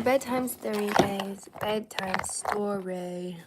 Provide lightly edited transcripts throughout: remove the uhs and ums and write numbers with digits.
Bedtime story, guys. Bedtime story.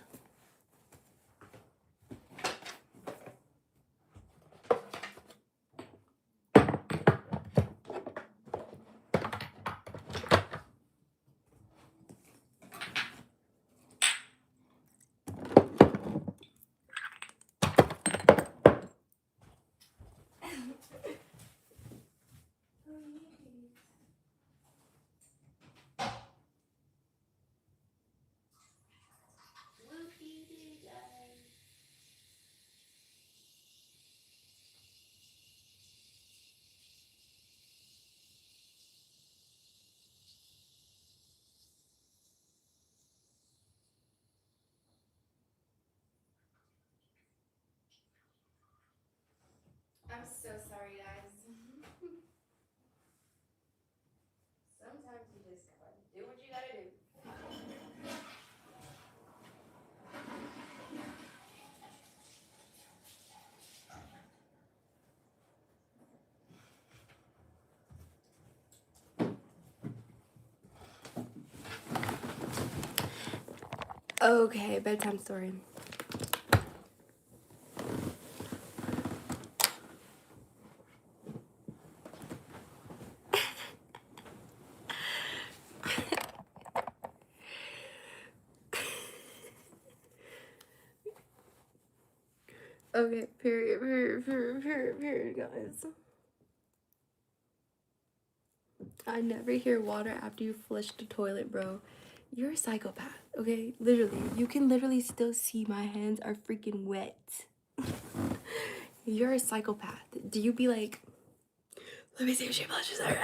I'm so sorry, guys. Sometimes you just gotta do what you gotta do. Okay, bedtime story. Okay, period, guys. I never hear water after you flush the toilet, bro. You're a psychopath, okay? Literally, you can literally still see my hands are freaking wet. You're a psychopath. Do you be like, let me see if she flushes her?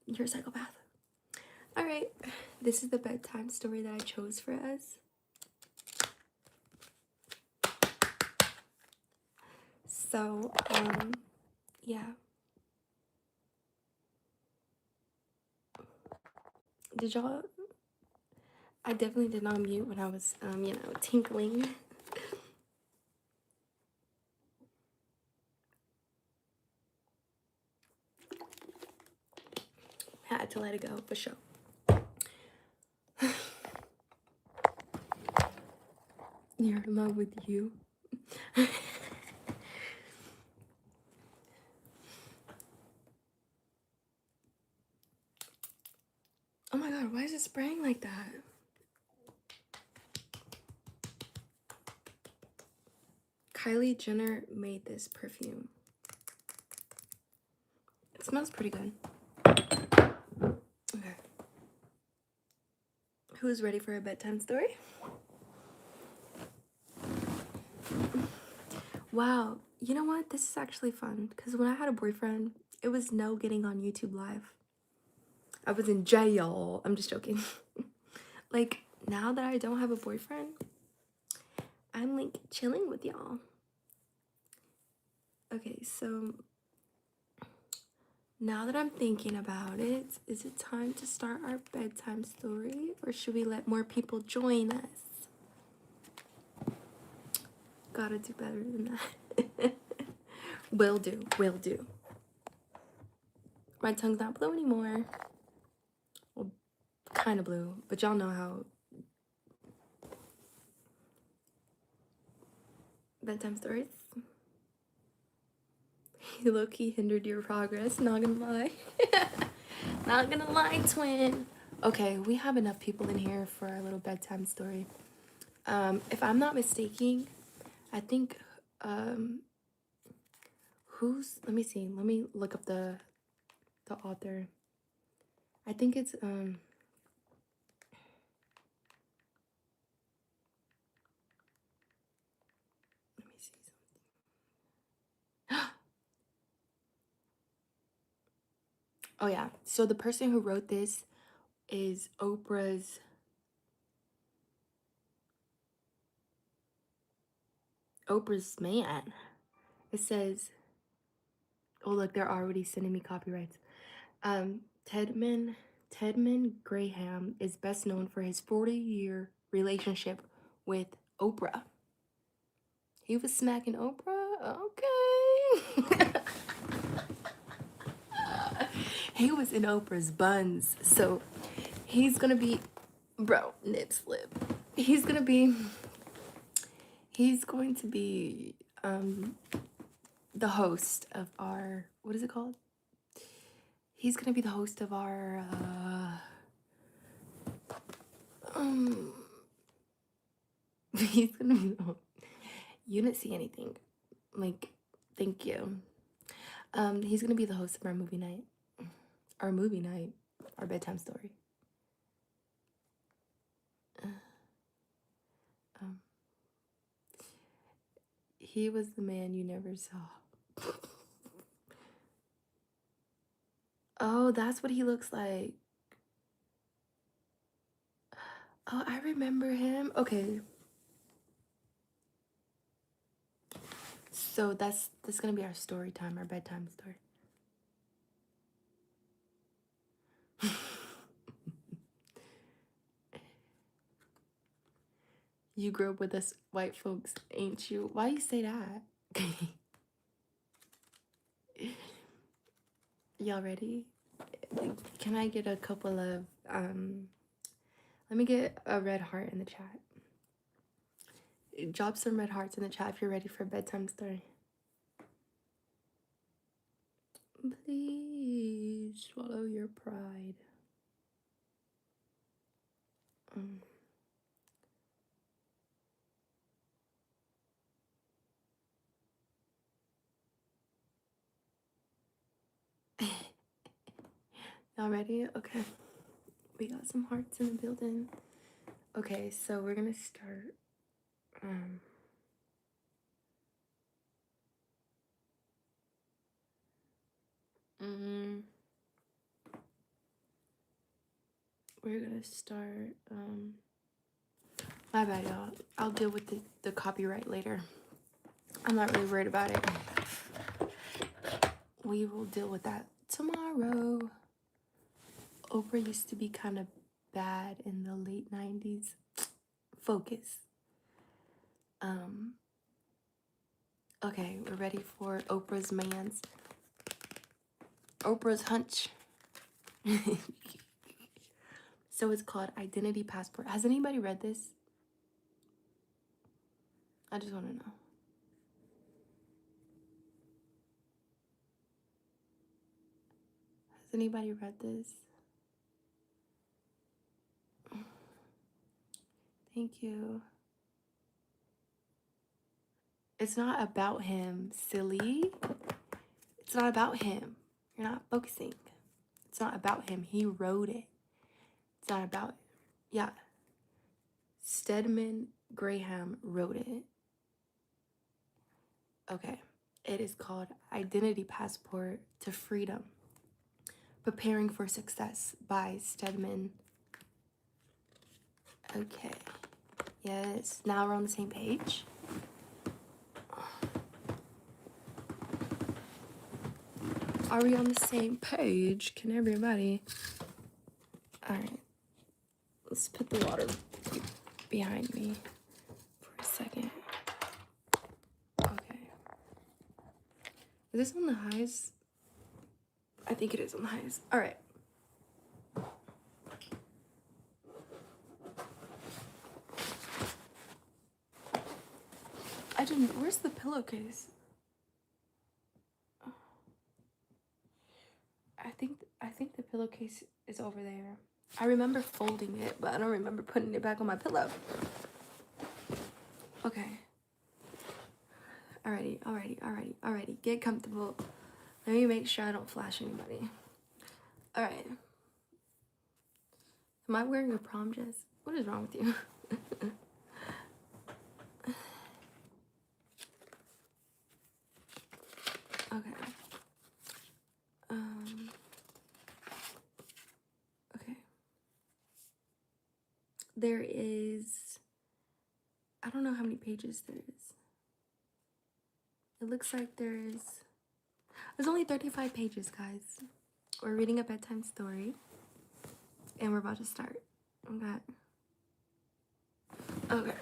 You're a psychopath. All right, this is the bedtime story that I chose for us. So, yeah. Did y'all? I definitely did not mute when I was, tinkling. Had to let it go for sure. You're in love with you. Oh my god, why is it spraying like that? Kylie Jenner made this perfume. It smells pretty good. Okay. Who's ready for a bedtime story? Wow, you know what? This is actually fun because when I had a boyfriend, it was no getting on YouTube Live. I was in jail. I'm just joking. Like, now that I don't have a boyfriend, I'm like chilling with y'all. Okay, so now that I'm thinking about it, is it time to start our bedtime story or should we let more people join us? Gotta do better than that. Will do. My tongue's not blue anymore. Well, kind of blue, but y'all know how bedtime stories. He low-key hindered your progress, not gonna lie. Not gonna lie, twin. Okay, we have enough people in here for our little bedtime story. If I'm not mistaken, I think, let me see, let me look up the author. I think it's, let me see something. Oh yeah, so the person who wrote this is Oprah's man. It says, oh look, they're already sending me copyrights. Tedman Graham is best known for his 40-year relationship with Oprah. He was smacking Oprah? Okay. He was in Oprah's buns. So He's gonna be, bro, nip slip. He's going to be the host of our, what is it called? He's gonna be the host of our he's gonna be the host. You didn't see anything. Like, thank you. He's gonna be the host of our movie night. Our bedtime story. He was the man you never saw. Oh, that's what he looks like. Oh, I remember him. Okay. So that's gonna be our story time, our bedtime story. You grew up with us white folks, ain't you? Why you say that? Y'all ready? Can I get a couple of let me get a red heart in the chat. Drop some red hearts in the chat if you're ready for a bedtime story. Please swallow your pride. Y'all ready? Okay. We got some hearts in the building. Okay, so we're gonna start. We're gonna start. My bad, y'all. I'll deal with the copyright later. I'm not really worried about it. We will deal with that tomorrow. Oprah used to be kind of bad in the late 90s. Focus. Okay, we're ready for Oprah's hunch. So it's called Identity Passport. Has anybody read this? I just want to know. Has anybody read this? Thank you. It's not about him, silly. It's not about him. You're not focusing. It's not about him. He wrote it. It's not about it. Yeah. Stedman Graham wrote it. Okay. It is called Identity Passport to Freedom. Preparing for Success by Stedman. Okay. Yes. Now we're on the same page. Are we on the same page? Can everybody? All right. Let's put the water behind me for a second. Okay. Is this on the highs? I think it is on the highs. All right. Where's the pillowcase? I think the pillowcase is over there. I remember folding it, but I don't remember putting it back on my pillow. Okay. Alrighty. Get comfortable. Let me make sure I don't flash anybody. Alright. Am I wearing a prom dress? What is wrong with you? Okay. Okay. There is, I don't know how many pages there is. It looks like there's only 35 pages, guys. We're reading a bedtime story. And we're about to start. Okay.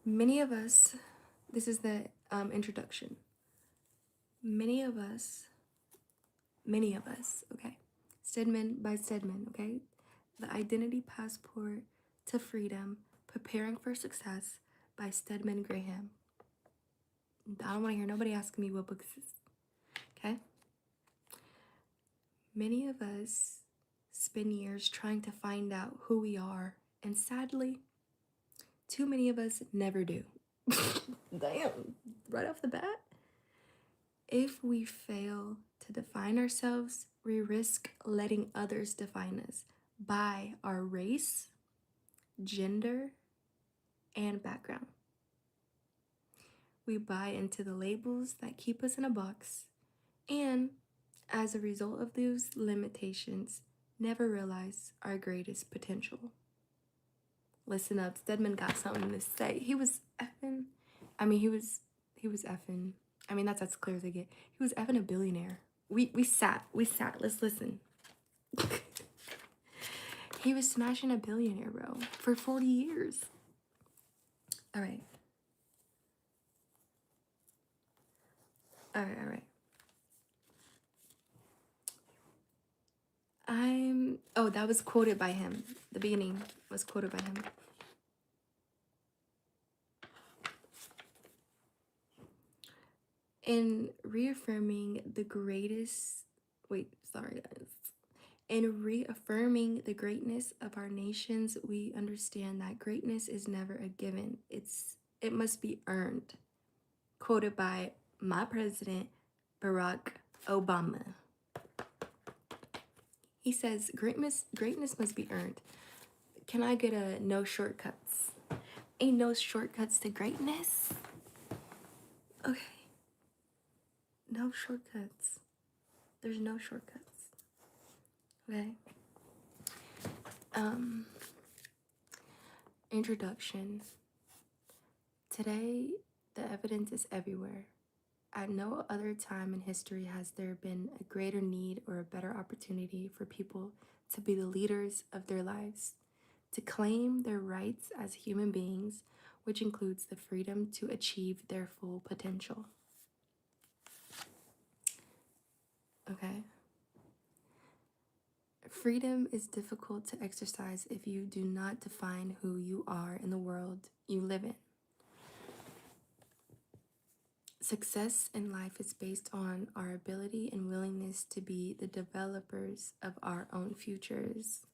Many of us, this is the introduction. Many of us, okay, Stedman by Stedman, okay? The Identity Passport to Freedom, Preparing for Success by Stedman Graham. I don't want to hear nobody asking me what book this is, okay? Many of us spend years trying to find out who we are, and sadly, too many of us never do. Damn, right off the bat. If we fail to define ourselves, we risk letting others define us by our race, gender, and background. We buy into the labels that keep us in a box, and as a result of those limitations, never realize our greatest potential. Listen up, Stedman got something to say. He was effing, that's as clear as I get. He was effing a billionaire. We sat, let's listen. He was smashing a billionaire, bro, for 40 years. All right. That was quoted by him. The beginning was quoted by him. In reaffirming the greatness of our nations, we understand that greatness is never a given. It must be earned. Quoted by my president, Barack Obama. He says, greatness must be earned. Can I get a no shortcuts? Ain't no shortcuts to greatness. Okay. No shortcuts. There's no shortcuts. Okay. Introduction. Today, the evidence is everywhere. At no other time in history has there been a greater need or a better opportunity for people to be the leaders of their lives, to claim their rights as human beings, which includes the freedom to achieve their full potential. Okay. Freedom is difficult to exercise if you do not define who you are in the world you live in. Success in life is based on our ability and willingness to be the developers of our own futures.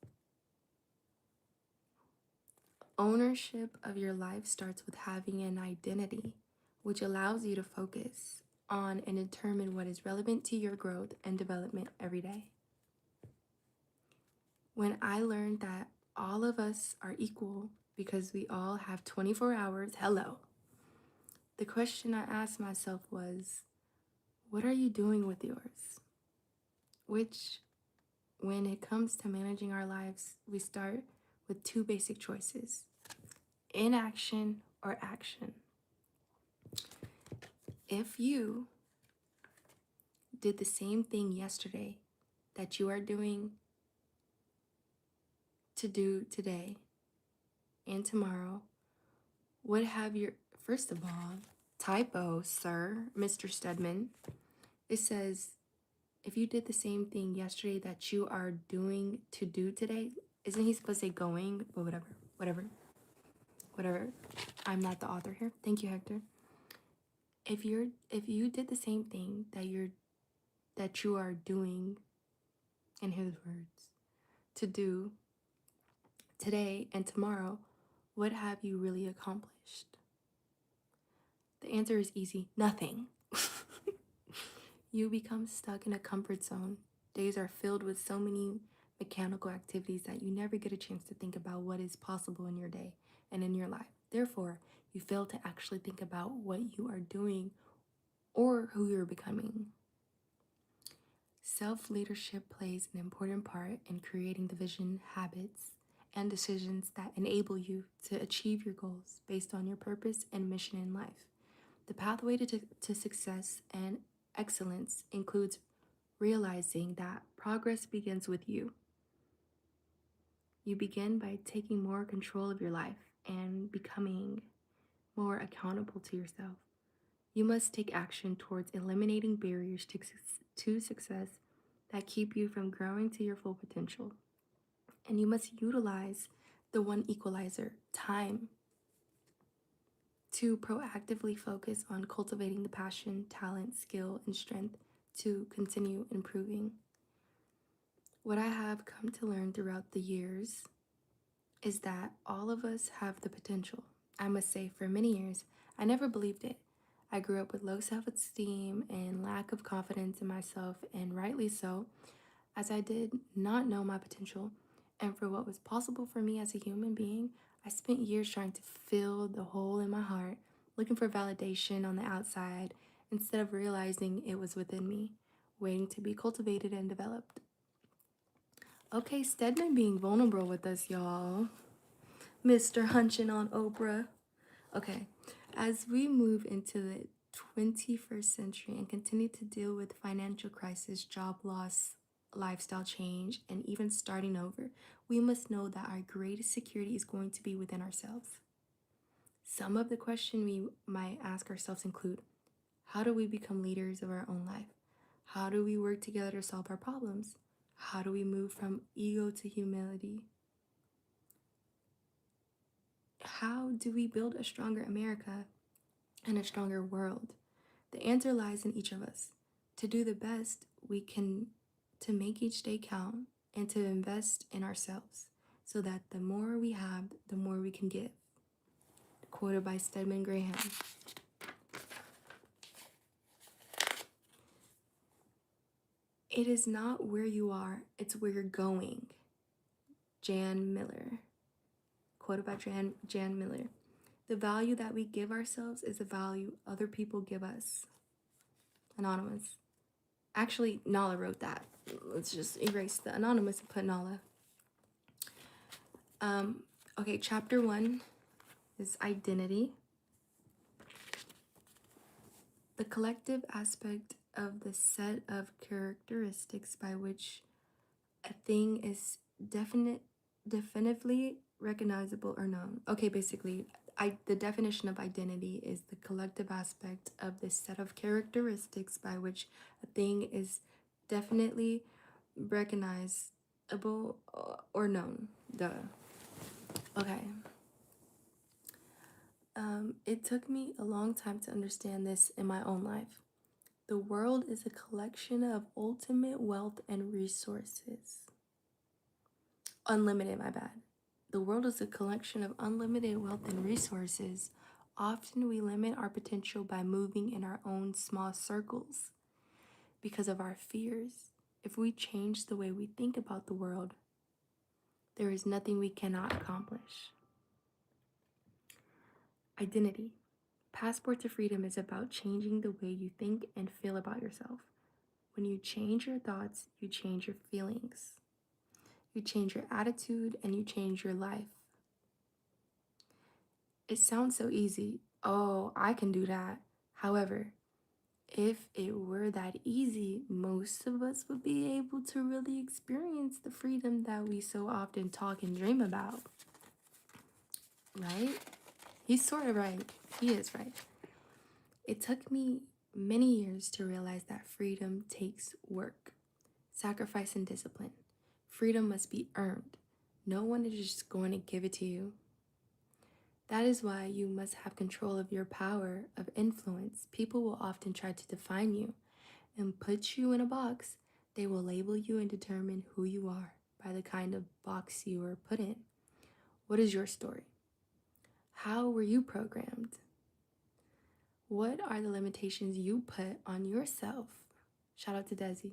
Ownership of your life starts with having an identity, which allows you to focus on and determine what is relevant to your growth and development every day. When I learned that all of us are equal because we all have 24 hours, the question I asked myself was, what are you doing with yours? Which, when it comes to managing our lives, we start with two basic choices: inaction or action. If you did the same thing yesterday that you are doing to do today and tomorrow, what have your, first of all, typo, sir, Mr. Stedman. It says, if you did the same thing yesterday that you are doing to do today, isn't he supposed to say going? But whatever. I'm not the author here. Thank you, Hector. If you did the same thing that you are doing, in his words, to do today and tomorrow, what have you really accomplished? The answer is easy: nothing. You become stuck in a comfort zone. Days are filled with so many mechanical activities that you never get a chance to think about what is possible in your day and in your life. Therefore, you fail to actually think about what you are doing or who you're becoming. Self-leadership plays an important part in creating the vision, habits, and decisions that enable you to achieve your goals based on your purpose and mission in life. The pathway to success and excellence includes realizing that progress begins with you. You begin by taking more control of your life and becoming more accountable to yourself. You must take action towards eliminating barriers to success that keep you from growing to your full potential. And you must utilize the one equalizer, time, to proactively focus on cultivating the passion, talent, skill, and strength to continue improving. What I have come to learn throughout the years is that all of us have the potential. I must say, for many years, I never believed it. I grew up with low self esteem and lack of confidence in myself, and rightly so, as I did not know my potential and for what was possible for me as a human being. I spent years trying to fill the hole in my heart, looking for validation on the outside instead of realizing it was within me, waiting to be cultivated and developed. Okay, Stedman being vulnerable with us, y'all. Mr. Hunchin on Oprah. Okay, as we move into the 21st century and continue to deal with financial crisis, job loss, lifestyle change, and even starting over, we must know that our greatest security is going to be within ourselves. Some of the questions we might ask ourselves include: how do we become leaders of our own life? How do we work together to solve our problems? How do we move from ego to humility? How do we build a stronger America and a stronger world? The answer lies in each of us. To do the best we can to make each day count and to invest in ourselves so that the more we have, the more we can give. Quoted by Stedman Graham. It is not where you are, it's where you're going. Jan Miller. Quoted by Jan Miller. The value that we give ourselves is the value other people give us. Anonymous. Actually, Nala wrote that. Let's just erase the anonymous and put Nala. Okay, chapter 1 is identity. The collective aspect of the set of characteristics by which a thing is definitively recognizable or known. Okay, basically, the definition of identity is the collective aspect of the set of characteristics by which a thing is definitely recognizable or known. Duh. Okay. It took me a long time to understand this in my own life. The world is a collection of ultimate wealth and resources. Unlimited, my bad. The world is a collection of unlimited wealth and resources. Often we limit our potential by moving in our own small circles because of our fears. If we change the way we think about the world, there is nothing we cannot accomplish. Identity. Passport to Freedom is about changing the way you think and feel about yourself. When you change your thoughts, you change your feelings. You change your attitude and you change your life. It sounds so easy. Oh, I can do that. However, if it were that easy, most of us would be able to really experience the freedom that we so often talk and dream about. Right? He's sort of right. He is right. It took me many years to realize that freedom takes work, sacrifice, and discipline. Freedom must be earned. No one is just going to give it to you. That is why you must have control of your power of influence. People will often try to define you and put you in a box. They will label you and determine who you are by the kind of box you were put in. What is your story? How were you programmed? What are the limitations you put on yourself? Shout out to Desi.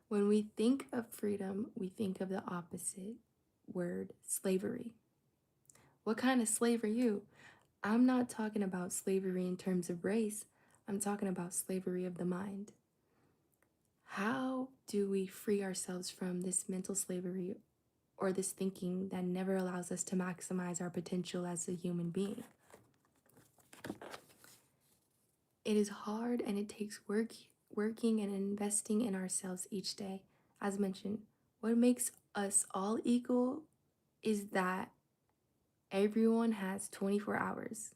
When we think of freedom, we think of the opposite word, slavery. What kind of slave are you? I'm not talking about slavery in terms of race. I'm talking about slavery of the mind. How do we free ourselves from this mental slavery or this thinking that never allows us to maximize our potential as a human being? It is hard and it takes working and investing in ourselves each day. As mentioned, what makes us all equal is that everyone has 24 hours.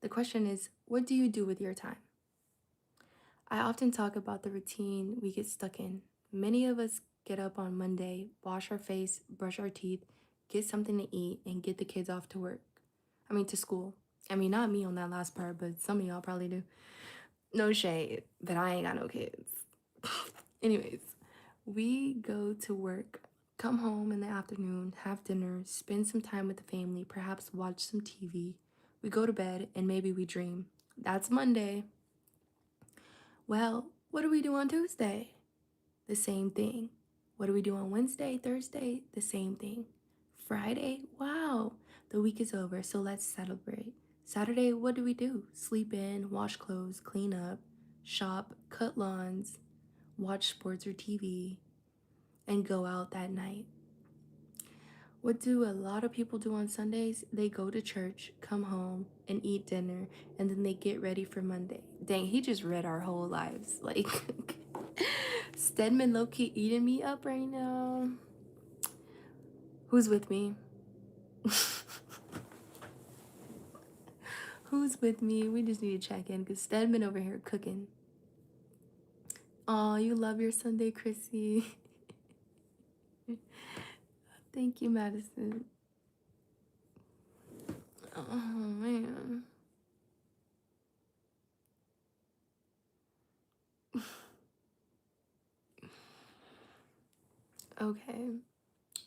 The question is, what do you do with your time? I often talk about the routine we get stuck in. Many of us get up on Monday, wash our face, brush our teeth, get something to eat, and get the kids off to work. To school. Not me on that last part, but some of y'all probably do. No shade, but I ain't got no kids. Anyways, we go to work, come home in the afternoon, have dinner, spend some time with the family, perhaps watch some TV. We go to bed, and maybe we dream. That's Monday. Well, what do we do on Tuesday? The same thing. What do we do on Wednesday, Thursday? The same thing. Friday? Wow, the week is over, so let's celebrate. Saturday, what do we do? Sleep in, wash clothes, clean up, shop, cut lawns, watch sports or TV, and go out that night. What do a lot of people do on Sundays? They go to church, come home, and eat dinner, and then they get ready for Monday. Dang, he just read our whole lives. Like, Stedman low-key eating me up right now. Who's with me? Who's with me? We just need to check in because Stedman over here cooking. Oh, you love your Sunday, Chrissy. Thank you, Madison. Oh, man. Okay.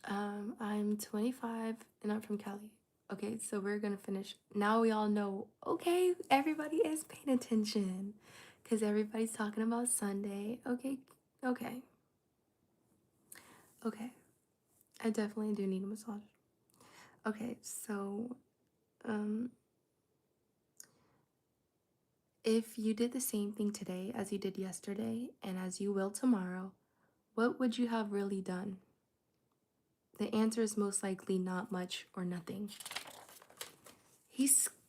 I'm 25 and I'm from Cali. Okay, so we're gonna finish. Now we all know, okay, everybody is paying attention because everybody's talking about Sunday. Okay, okay, okay. I definitely do need a massage. Okay, so, um, if you did the same thing today as you did yesterday and as you will tomorrow, what would you have really done? The answer is most likely not much or nothing.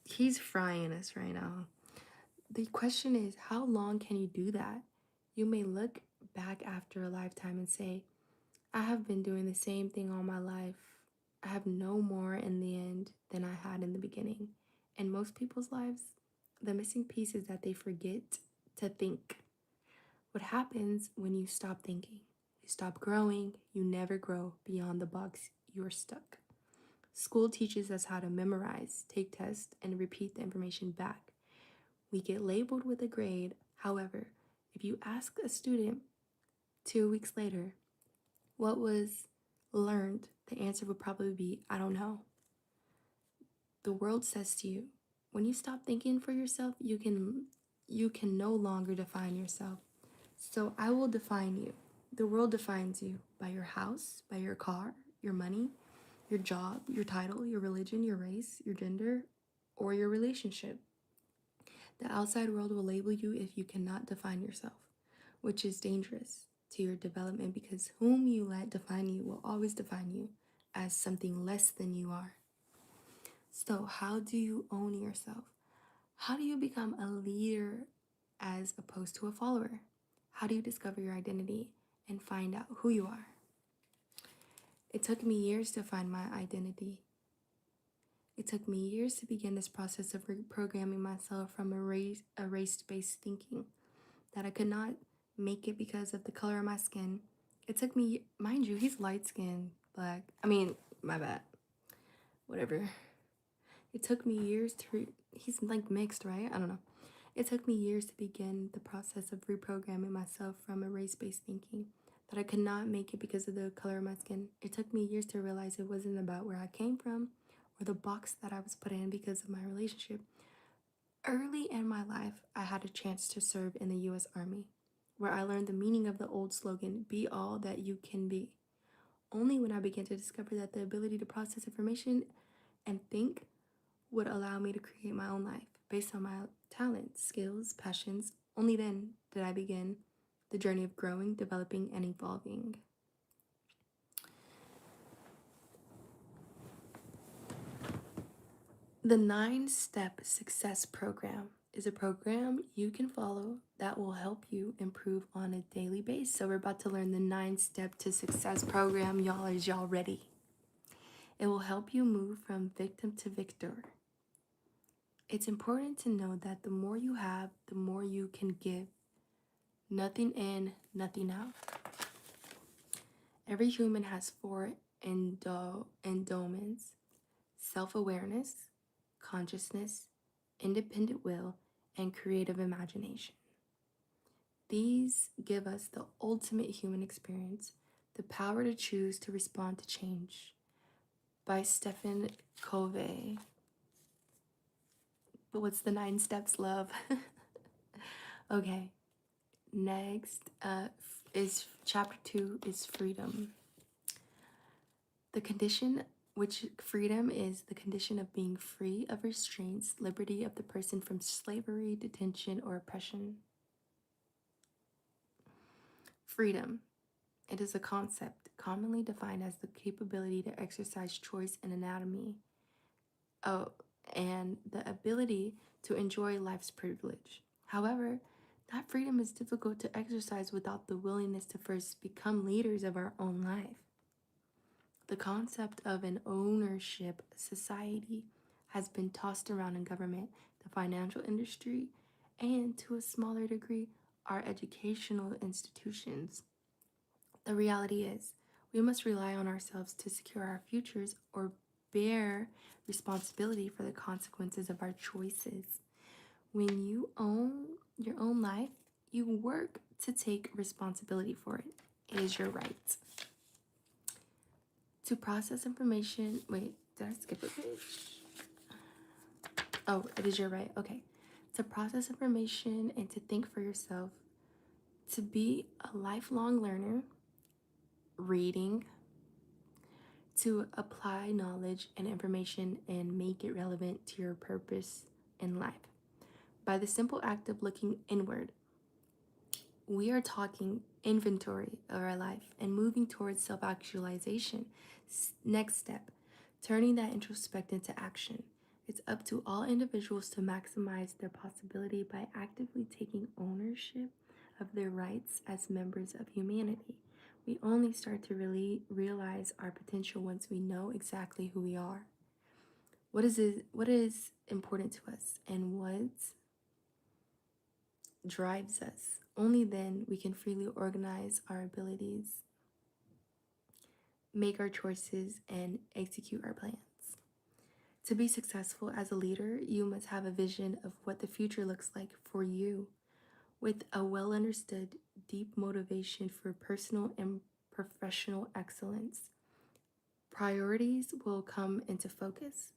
He's frying us right now. The question is, how long can you do that? You may look back after a lifetime and say, I have been doing the same thing all my life. I have no more in the end than I had in the beginning. In most people's lives, the missing piece is that they forget to think. What happens when you stop thinking? You stop growing, you never grow beyond the box you're stuck. School teaches us how to memorize, take tests, and repeat the information back. We get labeled with a grade. However, if you ask a student 2 weeks later what was learned, the answer would probably be, I don't know. The world says to you, when you stop thinking for yourself, you can no longer define yourself. So I will define you. The world defines you by your house, by your car, your money, your job, your title, your religion, your race, your gender, or your relationship. The outside world will label you if you cannot define yourself, which is dangerous to your development because whom you let define you will always define you as something less than you are. So, how do you own yourself? How do you become a leader as opposed to a follower? How do you discover your identity and find out who you are? It took me years to find my identity. It took me years to begin this process of reprogramming myself from a race-based thinking that I could not make it because of the color of my skin. It took me, mind you, he's light skinned, black. My bad. Whatever. It took me years he's like mixed, right? I don't know. It took me years to begin the process of reprogramming myself from a race-based thinking that I could not make it because of the color of my skin. It took me years to realize it wasn't about where I came from or the box that I was put in because of my relationship. Early in my life, I had a chance to serve in the US Army, where I learned the meaning of the old slogan, be all that you can be. Only when I began to discover that the ability to process information and think would allow me to create my own life based on my talents, skills, passions, only then did I begin the journey of growing, developing, and evolving. The 9-Step Success Program is a program you can follow that will help you improve on a daily basis. So we're about to learn the 9-Step to Success program. Y'all ready? It will help you move from victim to victor. It's important to know that the more you have, the more you can give. Nothing in, nothing out. Every human has four endowments: self awareness, consciousness, independent will, and creative imagination. These give us the ultimate human experience, the power to choose to respond to change. By Stephen Covey. But what's the 9 steps, love? Okay, next is chapter 2 is freedom. The condition, which freedom is the condition of being free of restraints, liberty of the person from slavery, detention, or oppression. Freedom. It is a concept commonly defined as the capability to exercise choice in anatomy. Oh, and the ability to enjoy life's privilege. However, that freedom is difficult to exercise without the willingness to first become leaders of our own life. The concept of an ownership society has been tossed around in government, the financial industry, and to a smaller degree, our educational institutions. The reality is, we must rely on ourselves to secure our futures or bear responsibility for the consequences of our choices. When you own your own life, you work to take responsibility for it. It is your right. To process information, wait, did I skip a page? Oh, it is your right. Okay. To process information and to think for yourself. To be a lifelong learner, reading, to apply knowledge and information and make it relevant to your purpose in life. By the simple act of looking inward, we are talking inventory of our life and moving towards self actualization. Next step, turning that introspect into action. It's up to all individuals to maximize their possibility by actively taking ownership of their rights as members of humanity. We only start to really realize our potential once we know exactly who we are. What is important to us and what drives us. Only then we can freely organize our abilities, make our choices, and execute our plans. To be successful as a leader, you must have a vision of what the future looks like for you, with a well understood, deep motivation for personal and professional excellence. Priorities will come into focus.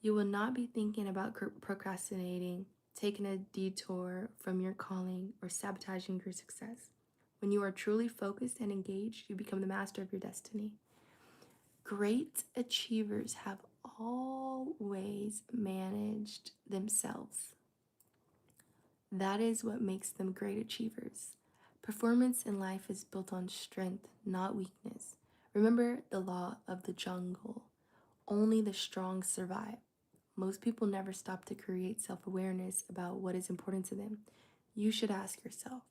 You will not be thinking about procrastinating, taking a detour from your calling, or sabotaging your success. When you are truly focused and engaged, you become the master of your destiny. Great achievers have always managed themselves. That is what makes them great achievers. Performance in life is built on strength, not weakness. Remember the law of the jungle. Only the strong survive. Most people never stop to create self awareness about what is important to them. You should ask yourself,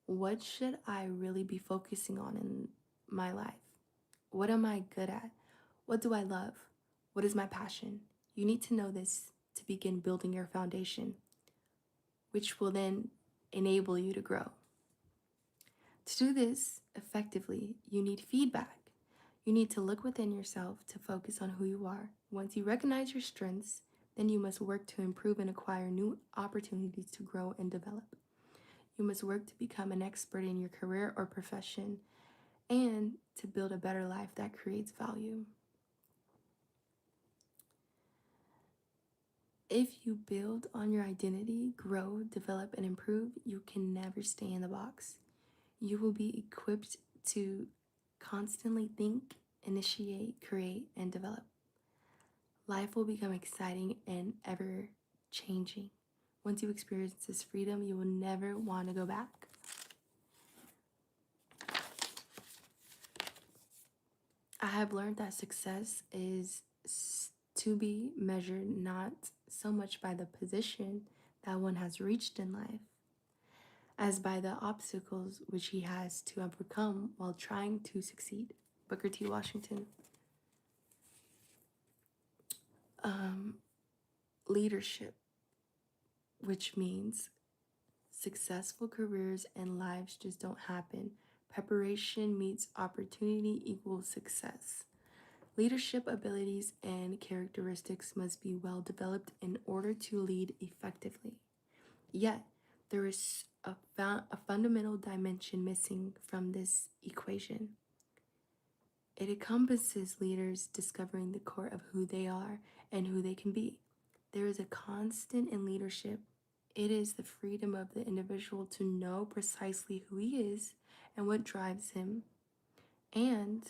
what should I really be focusing on in my life? What am I good at? What do I love? What is my passion? You need to know this to begin building your foundation, which will then enable you to grow. To do this effectively, you need feedback. You need to look within yourself to focus on who you are. Once you recognize your strengths, then you must work to improve and acquire new opportunities to grow and develop. You must work to become an expert in your career or profession and to build a better life that creates value. If you build on your identity, grow, develop, and improve, you can never stay in the box. You will be equipped to constantly think, initiate, create, and develop. Life will become exciting and ever changing. Once you experience this freedom, you will never want to go back. I have learned that success is to be measured not so much by the position that one has reached in life, as by the obstacles which he has to overcome while trying to succeed. Booker T. Washington. Leadership, which means successful careers and lives just don't happen. Preparation meets opportunity equals success. Leadership abilities and characteristics must be well developed in order to lead effectively. Yet, there is a fundamental dimension missing from this equation. It encompasses leaders discovering the core of who they are and who they can be. There is a constant in leadership. It is the freedom of the individual to know precisely who he is and what drives him. And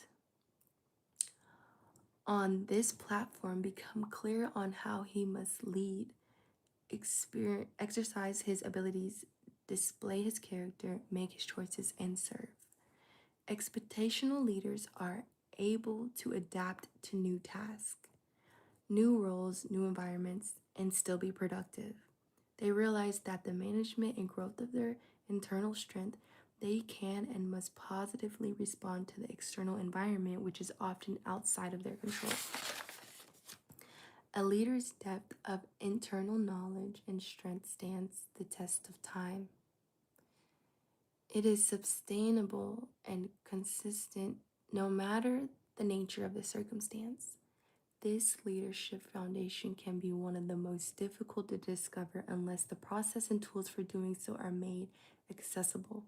on this platform, become clear on how he must lead, exercise his abilities, display his character, make his choices, and serve. Expectational leaders are able to adapt to new tasks, new roles, new environments, and still be productive. They realize that the management and growth of their internal strength, they can and must positively respond to the external environment, which is often outside of their control. A leader's depth of internal knowledge and strength stands the test of time. It is sustainable and consistent no matter the nature of the circumstance. This leadership foundation can be one of the most difficult to discover unless the process and tools for doing so are made accessible.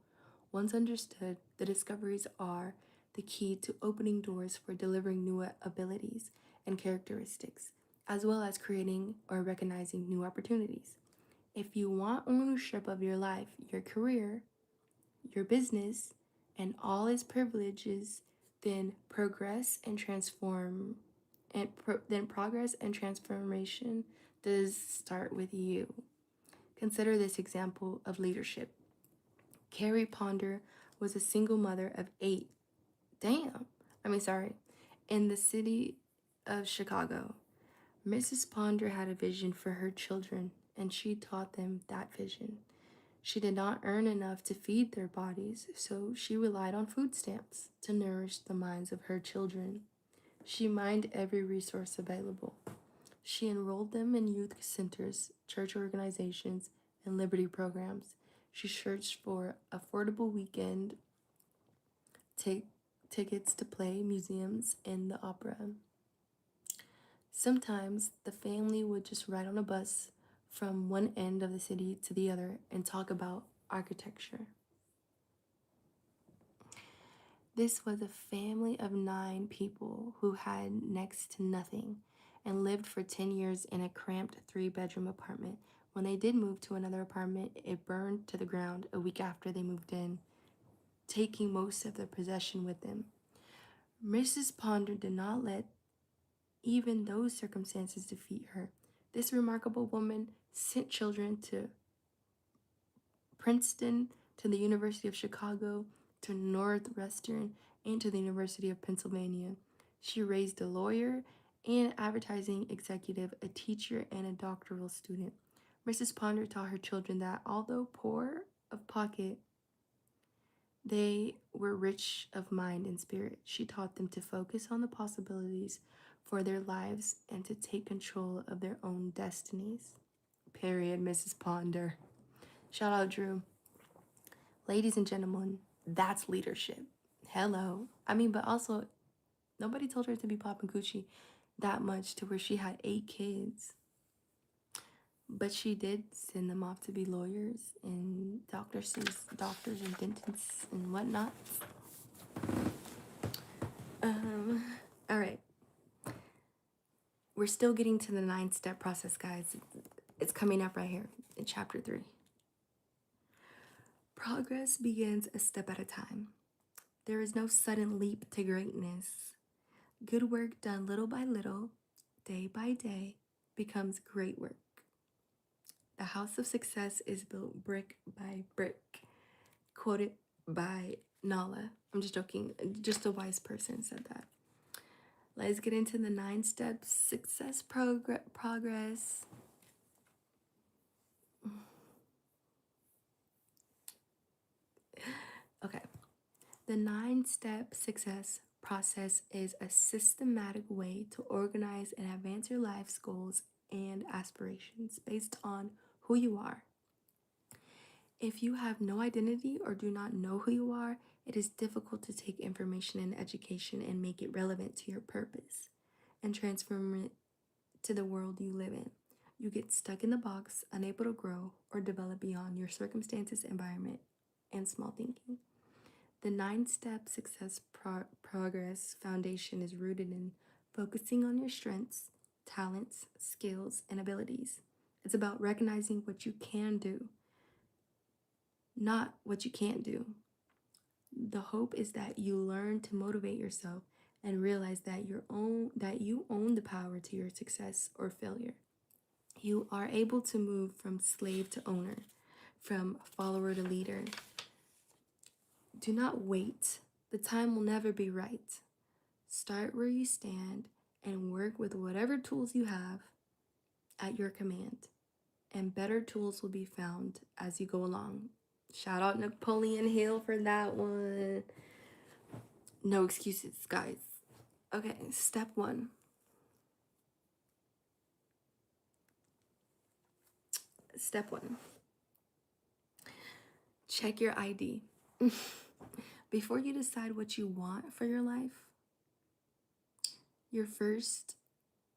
Once understood, the discoveries are the key to opening doors for delivering new abilities and characteristics, as well as creating or recognizing new opportunities. If you want ownership of your life, your career, your business, and all its privileges, then progress and transformation does start with you. Consider this example of leadership. Carrie Ponder was a single mother of 8. In the city of Chicago. Mrs. Ponder had a vision for her children, and she taught them that vision. She did not earn enough to feed their bodies, so she relied on food stamps to nourish the minds of her children. She mined every resource available. She enrolled them in youth centers, church organizations, and liberty programs. She searched for affordable weekend tickets to play, museums, and the opera. Sometimes the family would just ride on a bus from one end of the city to the other and talk about architecture. This was a family of 9 people who had next to nothing and lived for 10 years in a cramped 3-bedroom apartment. When they did move to another apartment, it burned to the ground a week after they moved in, taking most of their possession with them. Mrs. Ponder did not let even those circumstances defeat her. This remarkable woman sent children to Princeton, to the University of Chicago, to Northwestern, and to the University of Pennsylvania. She raised a lawyer, an advertising executive, a teacher, and a doctoral student. Mrs. Ponder taught her children that although poor of pocket, they were rich of mind and spirit. She taught them to focus on the possibilities for their lives and to take control of their own destinies. Period, Mrs. Ponder. Shout out, Drew. Ladies and gentlemen, that's leadership. Hello. But also, nobody told her to be popping Gucci that much to where she had 8 kids. But she did send them off to be lawyers and doctors and dentists and whatnot. All right. We're still getting to the 9-step process, guys. It's coming up right here in chapter 3. Progress begins a step at a time. There is no sudden leap to greatness. Good work done little by little, day by day, becomes great work. The house of success is built brick by brick. Quoted by Nala. I'm just joking. Just a wise person said that. Let's get into the 9 steps success progress. Okay. The 9-step success process is a systematic way to organize and advance your life's goals and aspirations based on who you are. If you have no identity or do not know who you are, it is difficult to take information and education and make it relevant to your purpose and transform it to the world you live in. You get stuck in the box, unable to grow or develop beyond your circumstances, environment, and small thinking. The 9 step success progress foundation is rooted in focusing on your strengths, talents, skills, and abilities. It's about recognizing what you can do, not what you can't do. The hope is that you learn to motivate yourself and realize that you own the power to your success or failure. You are able to move from slave to owner, from follower to leader. Do not wait. The time will never be right. Start where you stand and work with whatever tools you have at your command, and better tools will be found as you go along. Shout out Napoleon Hill for that one. No excuses, guys. Okay, step 1. Step 1. Check your ID. Before you decide what you want for your life, you first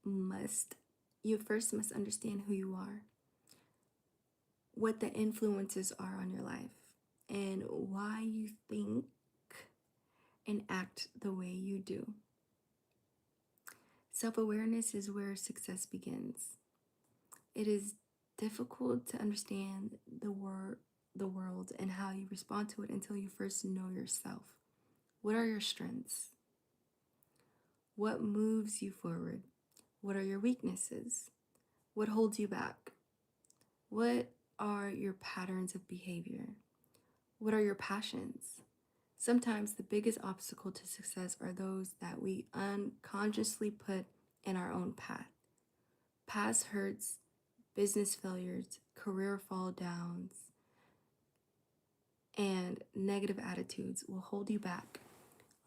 must understand who you are, what the influences are on your life, and why you think and act the way you do. Self-awareness is where success begins. It is difficult to understand the world and how you respond to it until you first know yourself. What are your strengths? What moves you forward? What are your weaknesses? What holds you back? What are your patterns of behavior? What are your passions? Sometimes the biggest obstacle to success are those that we unconsciously put in our own path. Past hurts, business failures, career fall downs, and negative attitudes will hold you back.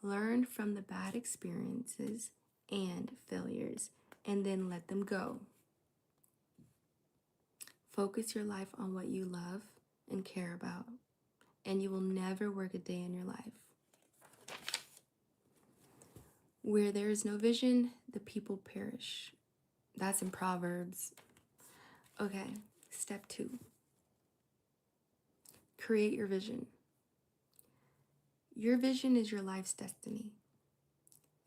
Learn from the bad experiences and failures and then let them go. Focus your life on what you love and care about, and you will never work a day in your life. Where there is no vision, the people perish. That's in Proverbs. Okay, step 2. Create your vision. Your vision is your life's destiny.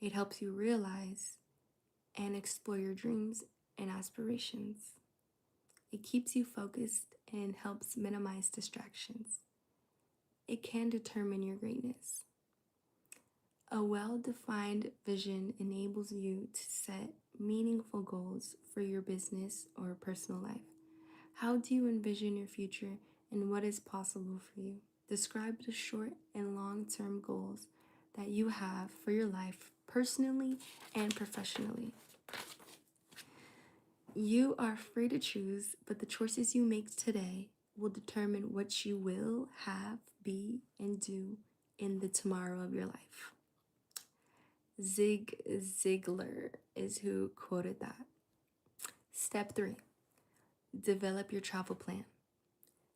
It helps you realize and explore your dreams and aspirations. It keeps you focused and helps minimize distractions. It can determine your greatness. A well-defined vision enables you to set meaningful goals for your business or personal life. How do you envision your future and what is possible for you? Describe the short and long-term goals that you have for your life personally and professionally. You are free to choose, but the choices you make today will determine what you will have, be, and do in the tomorrow of your life. Zig Ziglar is who quoted that. Step 3. Develop your travel plan.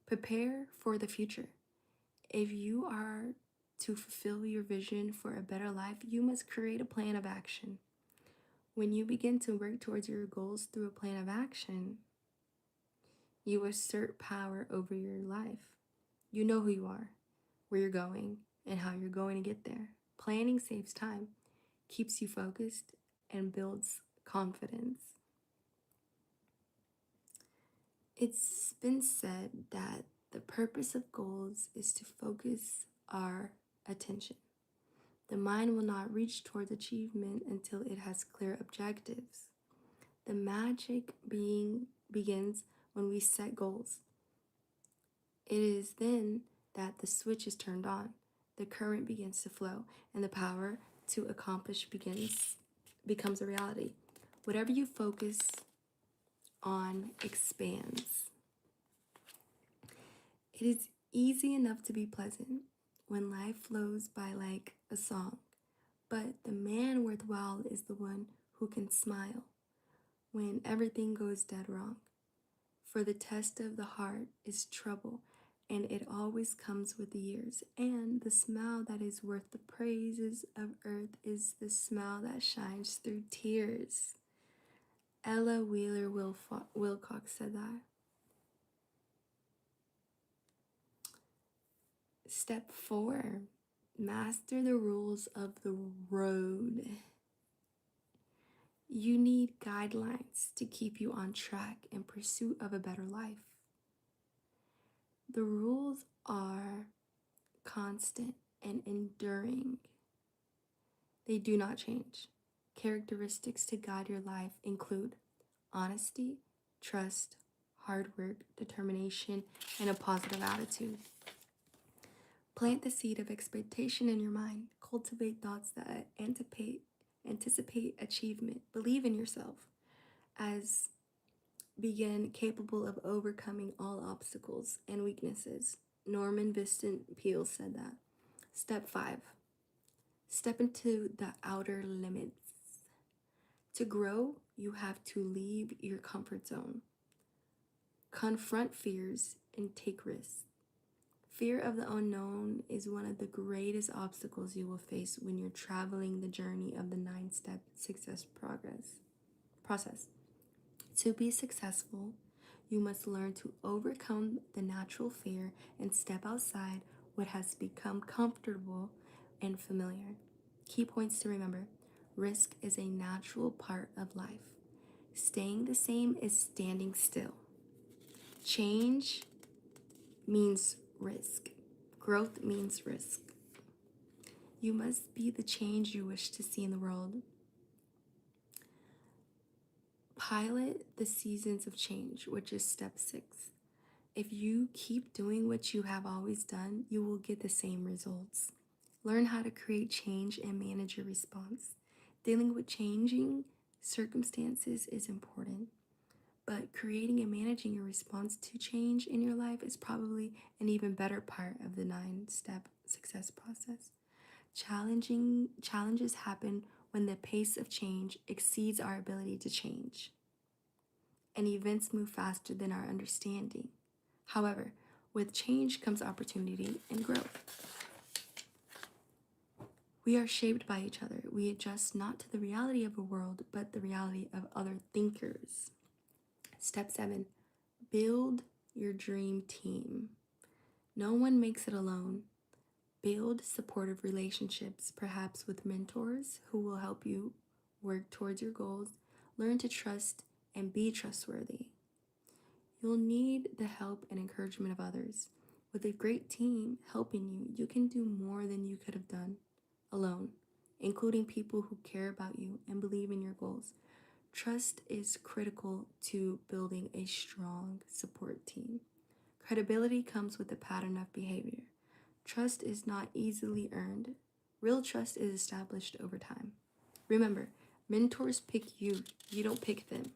Prepare for the future. If you are to fulfill your vision for a better life, you must create a plan of action. When you begin to work towards your goals through a plan of action, you assert power over your life. You know who you are, where you're going, and how you're going to get there. Planning saves time, keeps you focused, and builds confidence. It's been said that the purpose of goals is to focus our attention. The mind will not reach towards achievement until it has clear objectives. The magic begins when we set goals. It is then that the switch is turned on, the current begins to flow, and the power to accomplish becomes a reality. Whatever you focus on expands. It is easy enough to be pleasant when life flows by like a song, but the man worthwhile is the one who can smile when everything goes dead wrong. For the test of the heart is trouble, and it always comes with the years. And the smile that is worth the praises of earth is the smile that shines through tears. Ella Wheeler Wilcox said that. Step 4, master the rules of the road. You need guidelines to keep you on track in pursuit of a better life. The rules are constant and enduring. They do not change. Characteristics to guide your life include honesty, trust, hard work, determination, and a positive attitude. Plant the seed of expectation in your mind. Cultivate thoughts that anticipate achievement. Believe in yourself as begin capable of overcoming all obstacles and weaknesses. Norman Vincent Peale said that. Step 5. Step into the outer limits. To grow, you have to leave your comfort zone. Confront fears and take risks. Fear of the unknown is one of the greatest obstacles you will face when you're traveling the journey of the 9-step success process. To be successful, you must learn to overcome the natural fear and step outside what has become comfortable and familiar. Key points to remember: risk is a natural part of life. Staying the same is standing still. Change means risk. Growth means risk. You must be the change you wish to see in the world. Pilot the seasons of change, which is step 6. If you keep doing what you have always done, you will get the same results. Learn how to create change and manage your response. Dealing with changing circumstances is important, but creating and managing your response to change in your life is probably an even better part of the 9-step success process. Challenges happen when the pace of change exceeds our ability to change, and events move faster than our understanding. However, with change comes opportunity and growth. We are shaped by each other. We adjust not to the reality of a world, but the reality of other thinkers. Step 7, build your dream team. No one makes it alone. Build supportive relationships, perhaps with mentors who will help you work towards your goals. Learn to trust and be trustworthy. You'll need the help and encouragement of others. With a great team helping you, you can do more than you could have done alone, including people who care about you and believe in your goals. Trust is critical to building a strong support team. Credibility comes with a pattern of behavior. Trust is not easily earned. Real trust is established over time. Remember, mentors pick you, you don't pick them.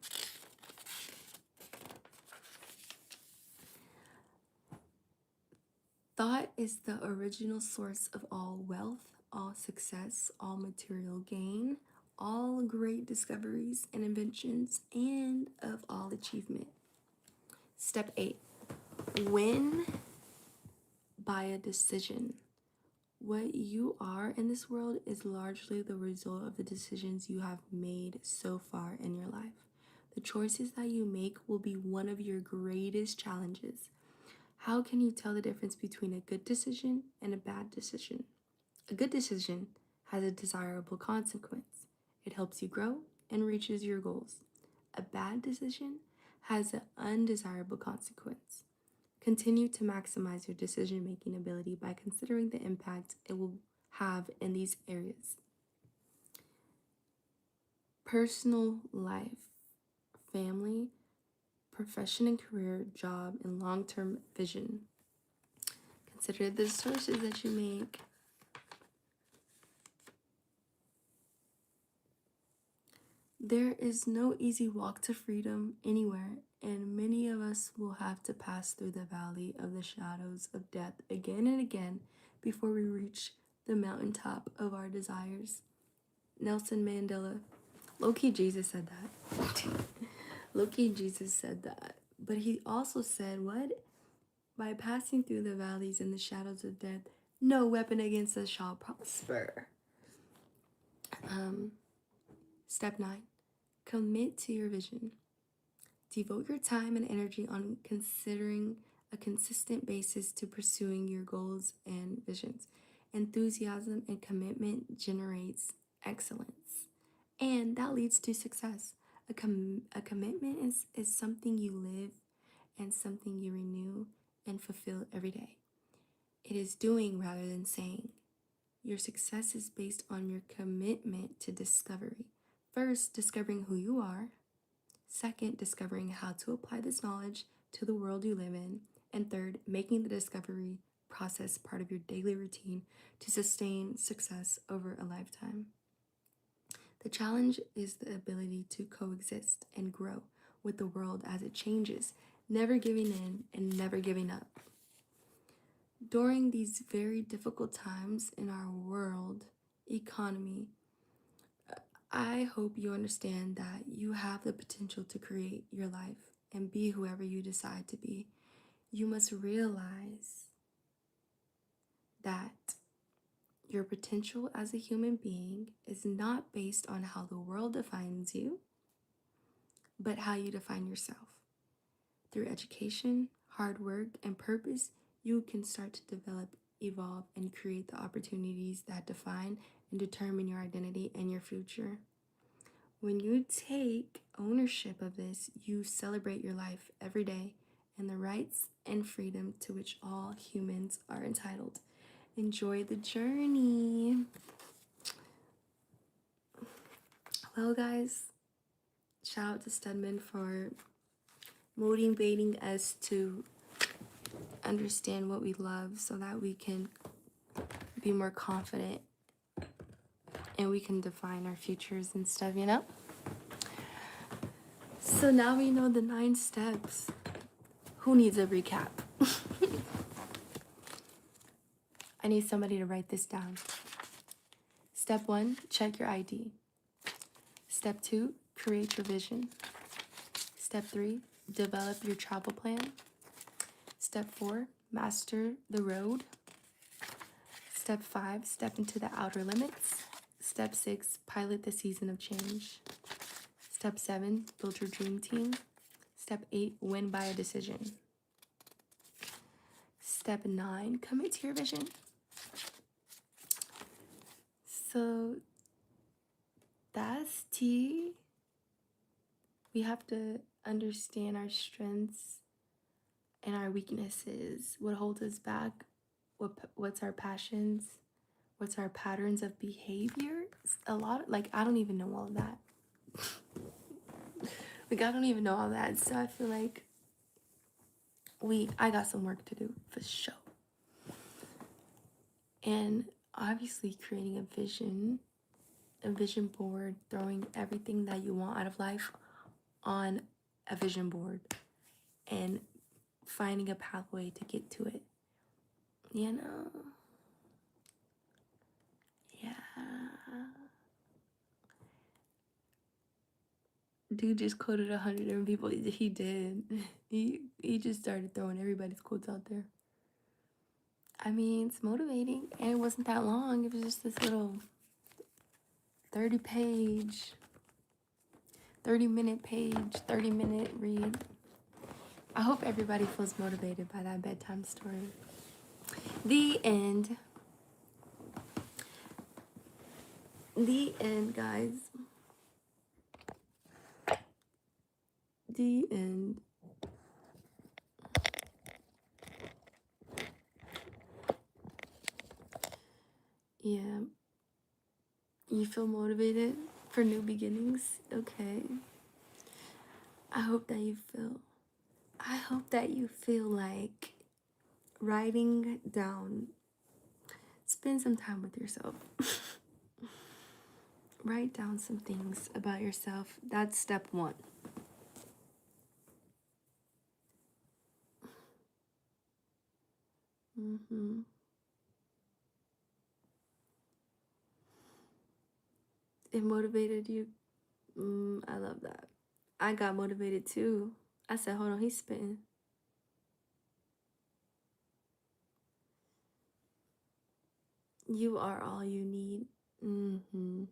Thought is the original source of all wealth, all success, all material gain, all great discoveries and inventions, and of all achievement. Step 8, win by a decision. What you are in this world is largely the result of the decisions you have made so far in your life. The choices that you make will be one of your greatest challenges. How can you tell the difference between a good decision and a bad decision? A good decision has a desirable consequence. It helps you grow and reaches your goals. A bad decision has an undesirable consequence. Continue to maximize your decision-making ability by considering the impact it will have in these areas: personal life, family, profession and career, job, and long-term vision. Consider the choices that you make. There is no easy walk to freedom anywhere, and many of us will have to pass through the valley of the shadows of death again and again before we reach the mountaintop of our desires. Nelson Mandela. Low-key Jesus said that. Low-key Jesus said that. But he also said what? By passing through the valleys and the shadows of death, no weapon against us shall prosper. Step 9. Commit to your vision. Devote your time and energy on considering a consistent basis to pursuing your goals and visions. Enthusiasm and commitment generates excellence, and that leads to success. A commitment is something you live and something you renew and fulfill every day. It is doing rather than saying. Your success is based on your commitment to discovery. First, discovering who you are. Second, discovering how to apply this knowledge to the world you live in. And third, making the discovery process part of your daily routine to sustain success over a lifetime. The challenge is the ability to coexist and grow with the world as it changes, never giving in and never giving up. During these very difficult times in our world economy, I hope you understand that you have the potential to create your life and be whoever you decide to be. You must realize that your potential as a human being is not based on how the world defines you, but how you define yourself. Through education, hard work, and purpose, you can start to develop, evolve, and create the opportunities that define and determine your identity and your future. When you take ownership of this, you celebrate your life every day and the rights and freedom to which all humans are entitled. Enjoy the journey. Well, guys, shout out to Stedman for motivating us to understand what we love so that we can be more confident and we can define our futures and stuff, you know? So now we know the 9 steps. Who needs a recap? I need somebody to write this down. Step 1, check your ID. Step 2, create your vision. Step 3, develop your travel plan. Step 4, master the road. Step 5, step into the outer limits. Step 6, pilot the season of change. Step 7, build your dream team. Step 8, win by a decision. Step 9, commit to your vision. So that's T. We have to understand our strengths and our weaknesses, what holds us back, what's our passions, what's our patterns of behavior. A lot, like, I don't even know all of that. Like, I don't even know all that. So I feel like I got some work to do for sure. And obviously creating a vision board, throwing everything that you want out of life on a vision board and finding a pathway to get to it. You know? Yeah. Dude just quoted 100 different people. He did. He just started throwing everybody's quotes out there. I mean, it's motivating, and it wasn't that long. It was just this little 30-minute page, 30-minute read. I hope everybody feels motivated by that bedtime story. The end. The end, guys. The end. Yeah. You feel motivated for new beginnings? Okay. I hope that you feel like writing down. Spend some time with yourself. Write down some things about yourself. That's step 1. It motivated you. I love that. I got motivated too. I said, hold on, he's spitting. You are all you need. And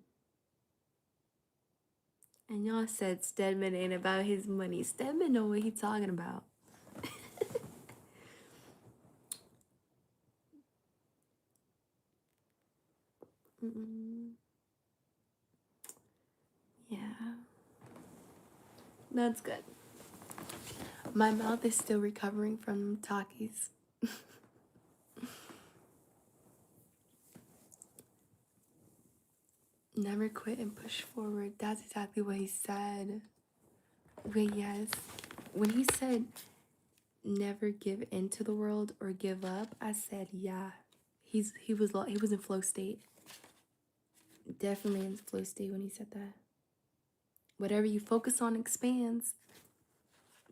y'all said Stedman ain't about his money. Stedman know what he talking about. Yeah, that's good. My mouth is still recovering from Takis. Never quit and push forward. That's exactly what he said. Wait, yes. When he said never give into the world or give up, I said yeah. He was in flow state. Definitely in flow state when he said that. Whatever you focus on expands.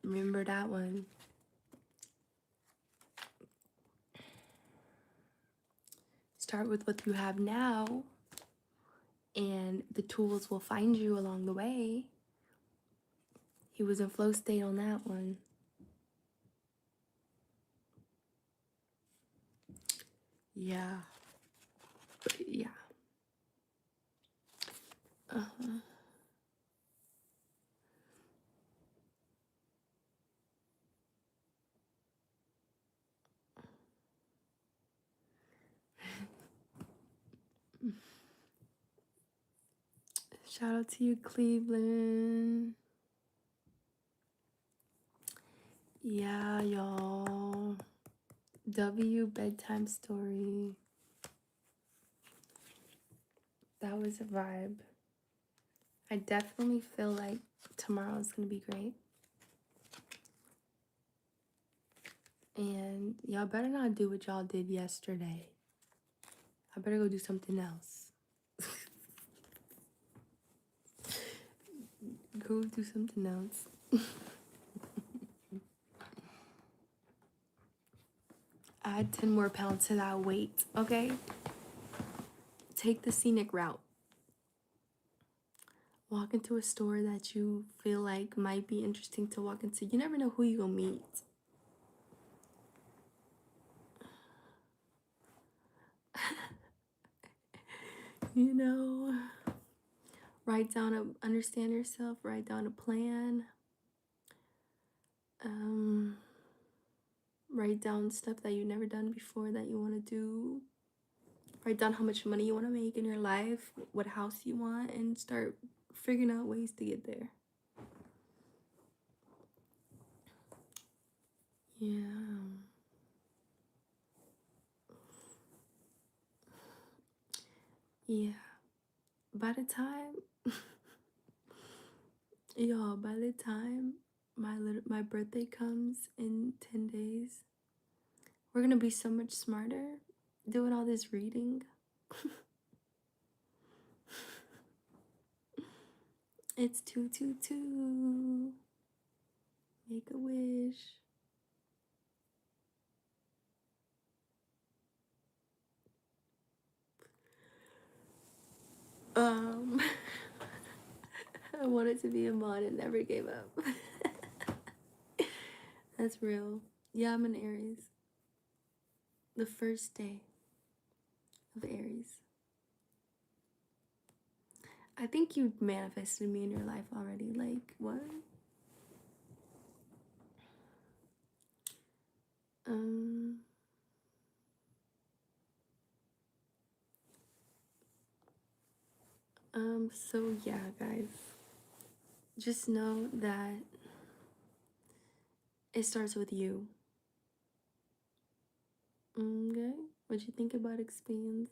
Remember that one. Start with what you have now, and the tools will find you along the way. He was in flow state on that one. Yeah. Yeah. Shout out to you, Cleveland. Yeah, y'all. W bedtime story. That was a vibe. I definitely feel like tomorrow's gonna be great. And y'all better not do what y'all did yesterday. I better go do something else. Go do something else. Add 10 more pounds to that weight, okay? Take the scenic route. Walk into a store that you feel like might be interesting to walk into. You never know who you're gonna meet. You know, write down understand yourself, write down a plan. Write down stuff that you've never done before that you want to do. Write down how much money you want to make in your life, what house you want, and start figuring out ways to get there. Yeah. Yeah. By the time, y'all, by the time my birthday comes in 10 days, we're gonna be so much smarter doing all this reading. It's 222. Make a wish. I wanted to be a mod and never gave up. That's real. Yeah, I'm an Aries. The first day of Aries. I think you manifested me in your life already. Like, what? So yeah, guys. Just know that it starts with you. Okay? What you think about expands.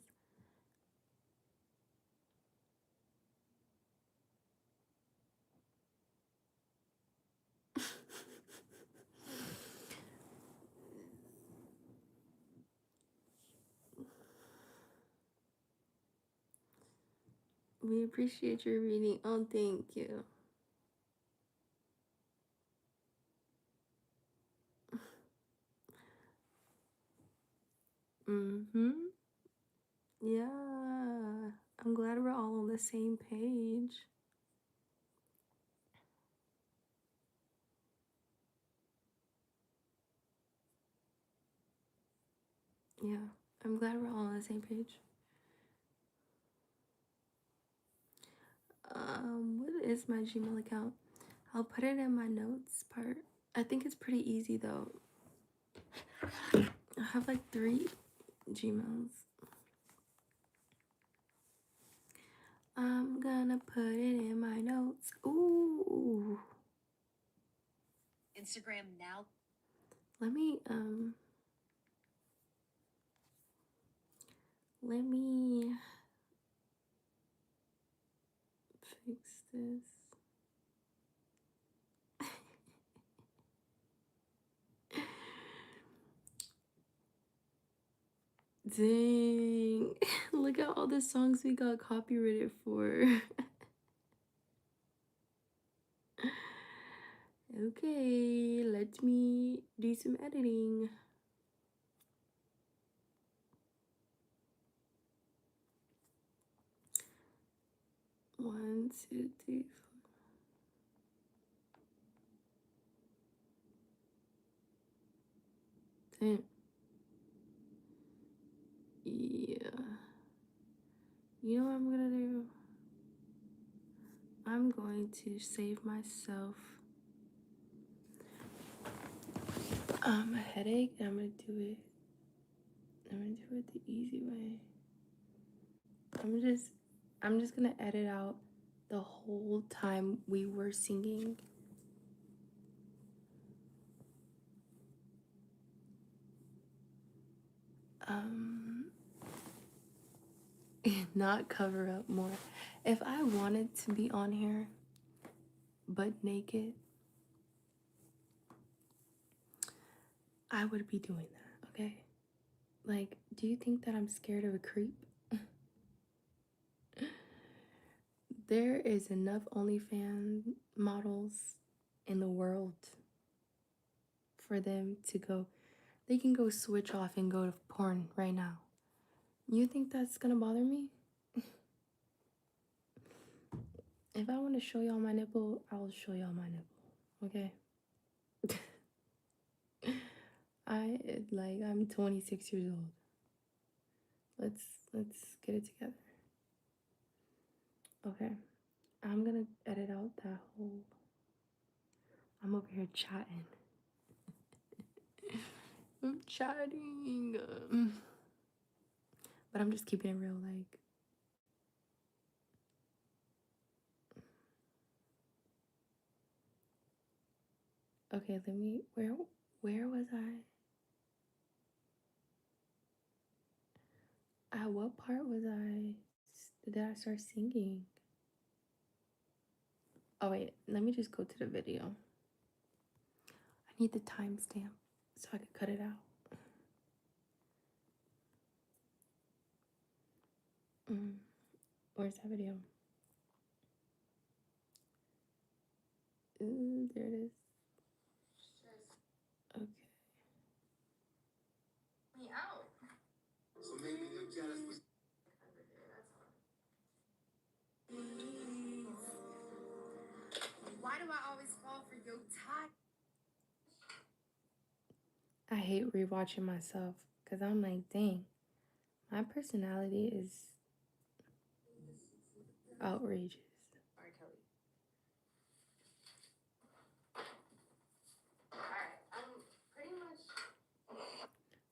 We appreciate your reading. Oh, thank you. Yeah. I'm glad we're all on the same page. Yeah. I'm glad we're all on the same page. What is my Gmail account? I'll put it in my notes part. I think it's pretty easy though. I have like 3 Gmails. I'm gonna put it in my notes. Ooh. Instagram now. Let me fix this. Dang. Look at all the songs we got copyrighted for. Okay, let me do some editing. One, two, three, four. Damn. Yeah. You know what I'm gonna do? I'm going to save myself a headache. I'm gonna do it the easy way. I'm just gonna edit out the whole time we were singing. Not cover up more. If I wanted to be on here butt naked, I would be doing that, okay? Like, do you think that I'm scared of a creep? There is enough OnlyFans models in the world for them to go. They can go switch off and go to porn right now. You think that's gonna bother me? If I want to show y'all my nipple, I'll show y'all my nipple, okay? I'm 26 years old. Let's get it together. Okay. I'm gonna edit out that whole. I'm over here chatting. I'm chatting. But I'm just keeping it real, like. Okay, let me. Where was I? At what part was I? Did I start singing? Oh wait, let me just go to the video. I need the timestamp so I could cut it out. Where's that video? Ooh, there it is. Okay. Me out. So maybe your jealous was. Why do I always fall for your type? I hate rewatching myself because I'm like, dang, my personality is outrageous. Alright, Kelly. Alright, I'm pretty much.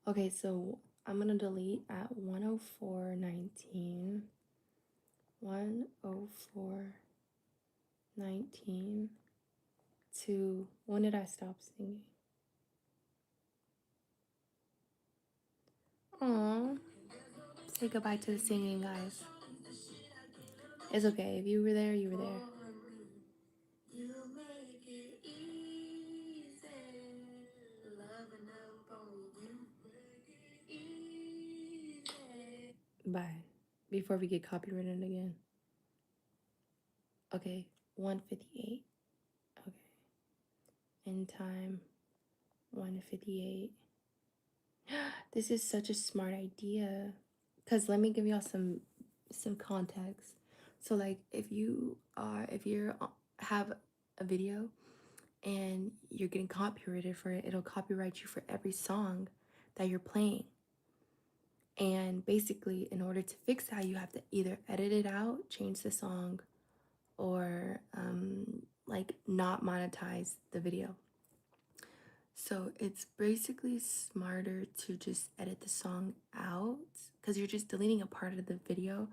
Okay, so I'm gonna delete at 104:19. 104:19 to when did I stop singing? Aww. Say goodbye to the singing, guys. It's okay. If you were there, you were there. Bye. Before we get copyrighted again. Okay, 1:58. Okay. End time 1:58. This is such a smart idea. Cause let me give y'all some context. So like if you have a video and you're getting copyrighted for it, it'll copyright you for every song that you're playing. And basically, in order to fix that, you have to either edit it out, change the song, or like not monetize the video. So it's basically smarter to just edit the song out because you're just deleting a part of the video.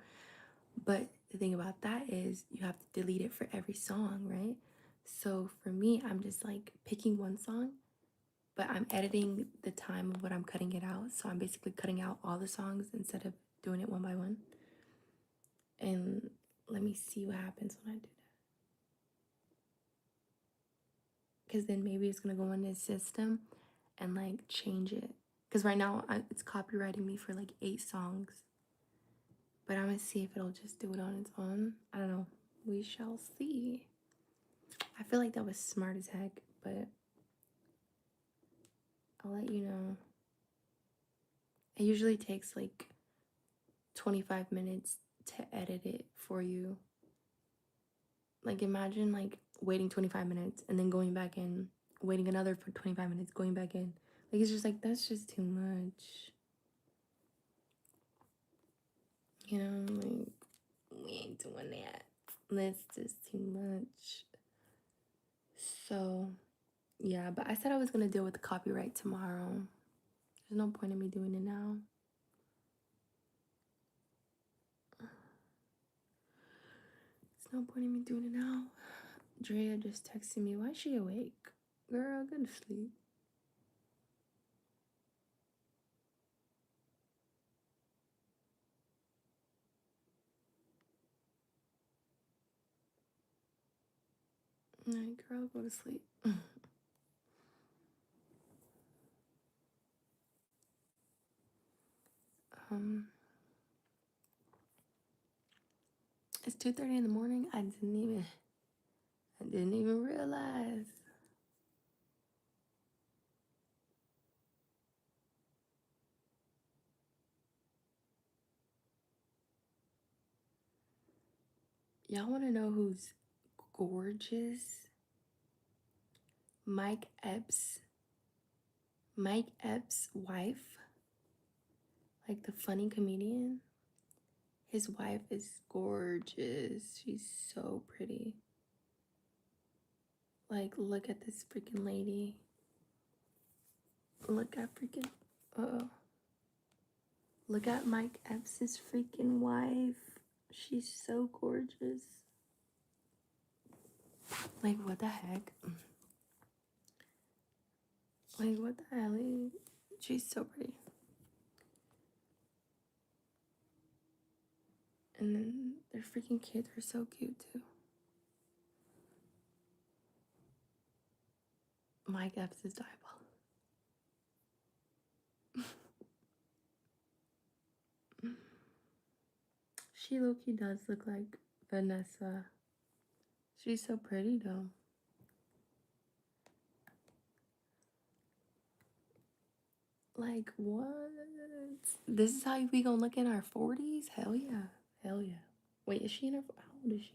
But the thing about that is you have to delete it for every song, right? So for me, I'm just like picking one song, but I'm editing the time of what I'm cutting it out. So I'm basically cutting out all the songs instead of doing it one by one. And let me see what happens when I do that. Because then maybe it's gonna go in this system and like change it. Because right now it's copywriting me for like 8 songs. But I'm gonna see if it'll just do it on its own. I don't know. We shall see. I feel like that was smart as heck, but I'll let you know. It usually takes like 25 minutes to edit it for you. Like imagine like waiting 25 minutes and then going back in, waiting another for 25 minutes, going back in. Like it's just like that's just too much. You know, like we ain't doing that. That's just too much. So yeah, but I said I was gonna deal with the copyright tomorrow. There's no point in me doing it now. There's no point in me doing it now. Drea just texted me. Why is she awake? Girl, go to sleep. Night, girl, go to sleep. um, it's 2:30 in the morning. I didn't even realize. Y'all want to know who's gorgeous? Mike Epps' wife, like the funny comedian. His wife is gorgeous. She's so pretty. Like, look at this freaking lady. Look at freaking. Uh-oh. Look at Mike Epps' freaking wife. She's so gorgeous. Like, what the heck? Like, what the hell? She's so pretty. And then their freaking kids are so cute, too. Mike Epps is diabolical. She low-key does look like Vanessa. She's so pretty, though. Like, what? This is how we gonna look in our 40s? Hell yeah. Hell yeah. Wait, is she in her... How old is she?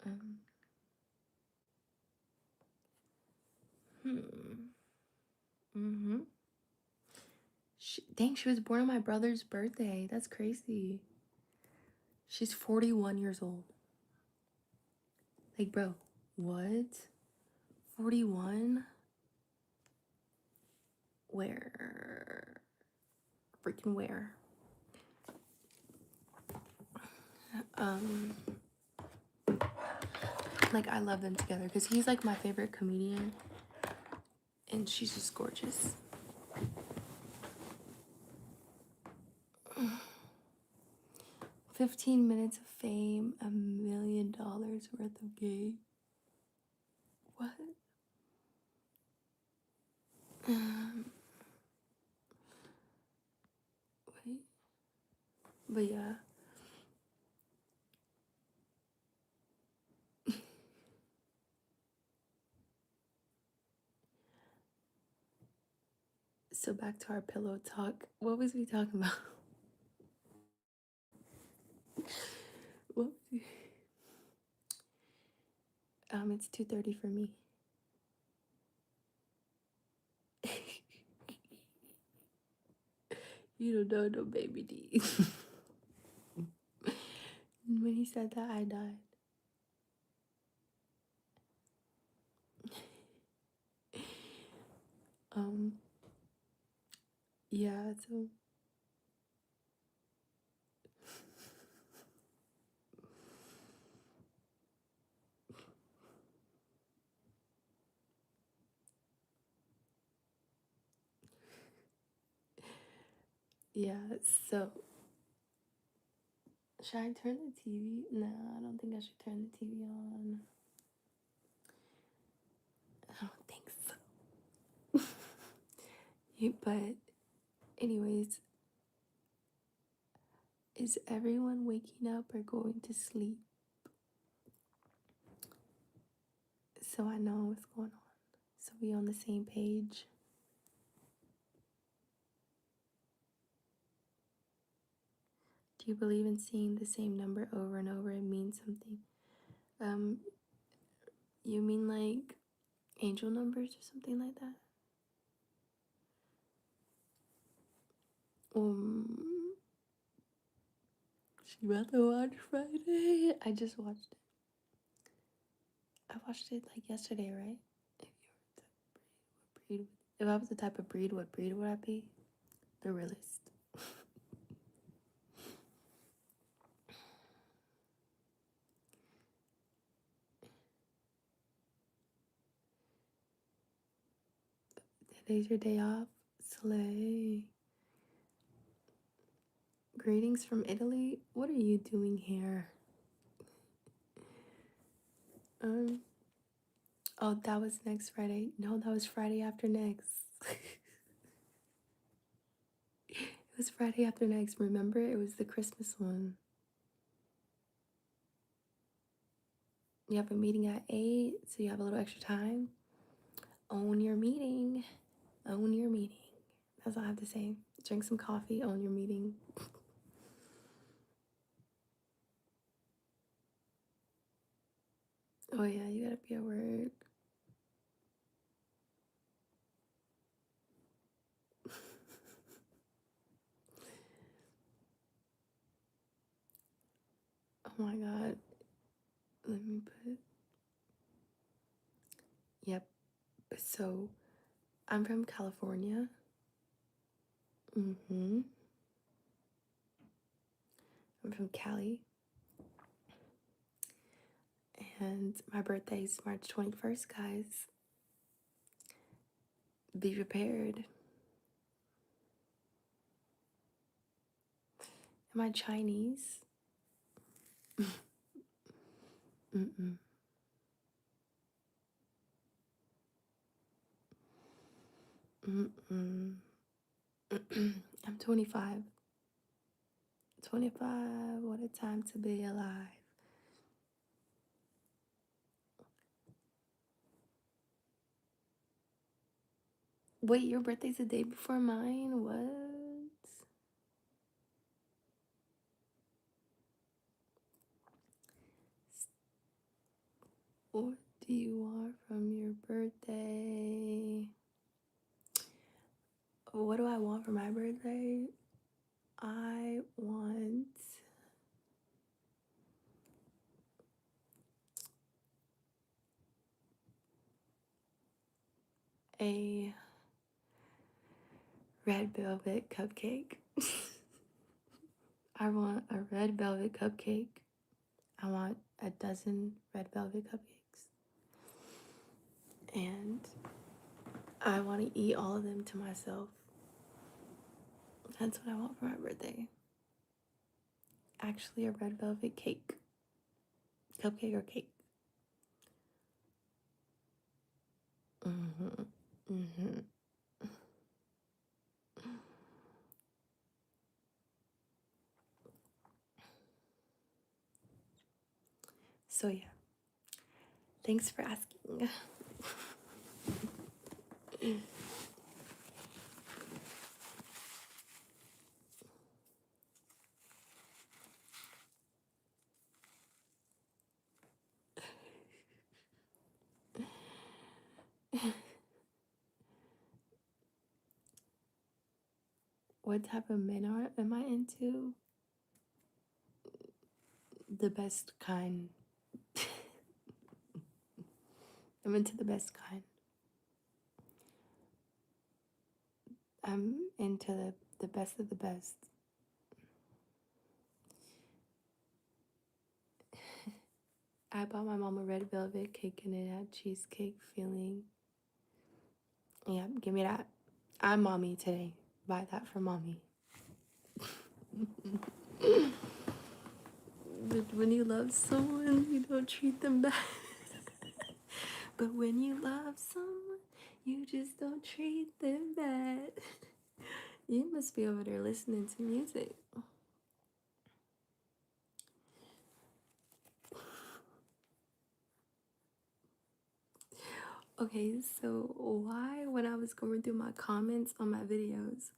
Um... Mm-hmm. Dang, she was born on my brother's birthday. That's crazy. She's 41 years old. Like, bro, what? 41? Where? Freaking where? Like, I love them together because he's like my favorite comedian and she's just gorgeous. $15 minutes of fame, $1 million worth of gay. What? Wait. But yeah. So back to our pillow talk. What was we talking about? What was we... It's 2:30 for me. You don't know no baby D. When he said that, I died. Um, yeah, so yeah, so should I turn the TV? No, I don't think I should turn the TV on. I don't think so. But anyways, is everyone waking up or going to sleep? So I know what's going on. So we on the same page. Do you believe in seeing the same number over and over? It means something. Um, you mean like angel numbers or something like that? She about to watch Friday. I just watched it. I watched it like yesterday, right? If I was the type of breed, what breed would I be? The realist. Today's your day off. Slay. Greetings from Italy. What are you doing here? Oh, that was next Friday. No, that was Friday after next. It was Friday after next. Remember, it was the Christmas one. You have a meeting at 8, so you have a little extra time. Own your meeting. Own your meeting. That's all I have to say. Drink some coffee, own your meeting. Oh, yeah, you gotta be at work. Oh my god. Let me put. Yep. So, I'm from California. I'm from Cali. And my birthday is March 21st, guys. Be prepared. Am I Chinese? Mm-mm. Mm-mm. I'm 25. 25. What a time to be alive. Wait, your birthday's the day before mine? What? What do you want from your birthday? What do I want for my birthday? I want a red velvet cupcake. I want a red velvet cupcake. I want a dozen red velvet cupcakes. And I want to eat all of them to myself. That's what I want for my birthday. Actually, a red velvet cake. Cupcake or cake. Mm-hmm. Mm-hmm. So yeah. Thanks for asking. What type of men am I into? The best kind. I'm into the best kind. I'm into the best of the best. I bought my mom a red velvet cake and it had cheesecake filling. Yeah, give me that. I'm mommy today. Buy that for mommy. But when you love someone, you don't treat them bad. But when you love someone, you just don't treat them bad. You must be over there listening to music. Okay, so why, when I was going through my comments on my videos,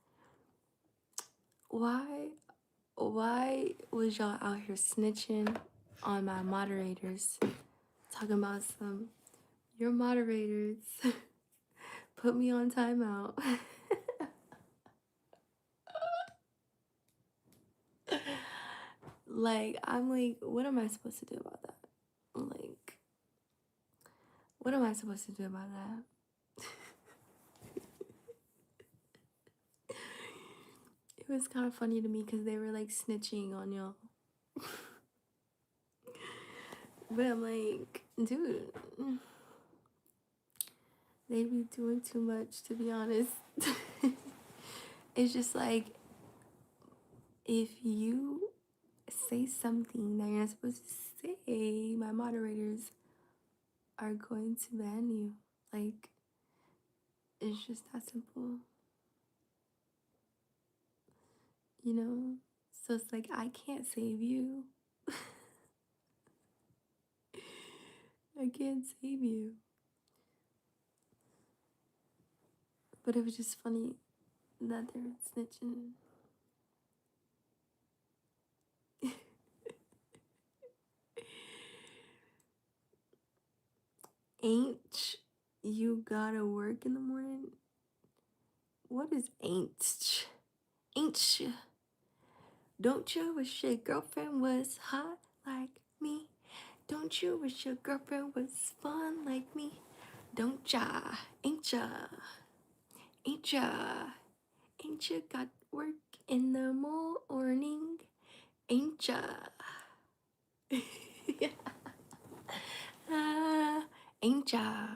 why was y'all out here snitching on my moderators? Talking about your moderators put me on timeout. Like, I'm like, what am I supposed to do about that? Like, what am I supposed to do about that? It was kind of funny to me because they were like snitching on y'all. But I'm like, dude, they be doing too much, to be honest. It's just like, if you say something that you're not supposed to say, my moderators are going to ban you. Like, it's just that simple. You know? So it's like, I can't save you. I can't save you. But it was just funny that they were snitching. Ain't you gotta work in the morning? What is ain't? Ain't you? Don't you wish your girlfriend was hot like me? Don't you wish your girlfriend was fun like me? Don't ya? Ain't ya? Ain't ya? Ain't ya got work in the morning? Ain't ya? Yeah. Ain't ya?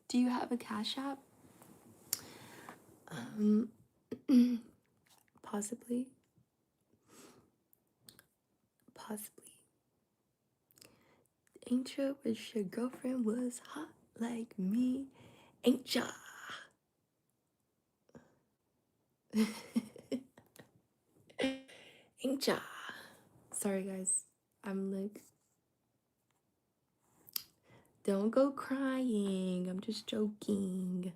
Do you have a Cash App? Possibly. Possibly. Ain't ya wish your girlfriend was hot like me? Ain't ya? Ain't ya? Sorry, guys. I'm like, don't go crying. I'm just joking.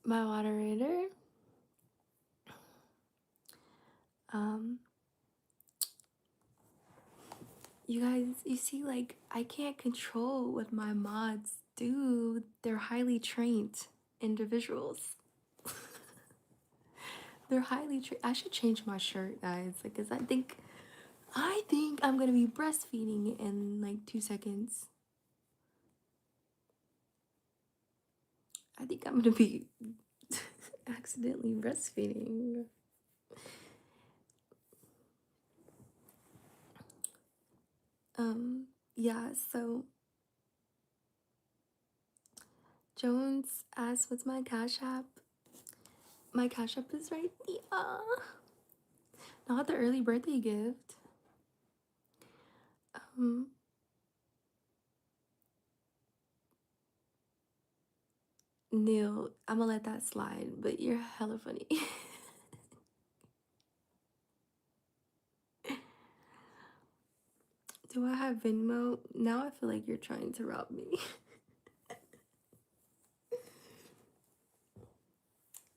My moderator, you guys, you see, like, I can't control what my mods do. They're highly trained individuals. They're highly trained. I should change my shirt, guys, because I think I'm gonna be breastfeeding in like 2 seconds. I think I'm gonna be accidentally breastfeeding. Yeah, so Jones asked what's my Cash App. My Cash App is right here. Not the early birthday gift. Neil, I'm gonna let that slide, but you're hella funny. Do I have Venmo? Now I feel like you're trying to rob me.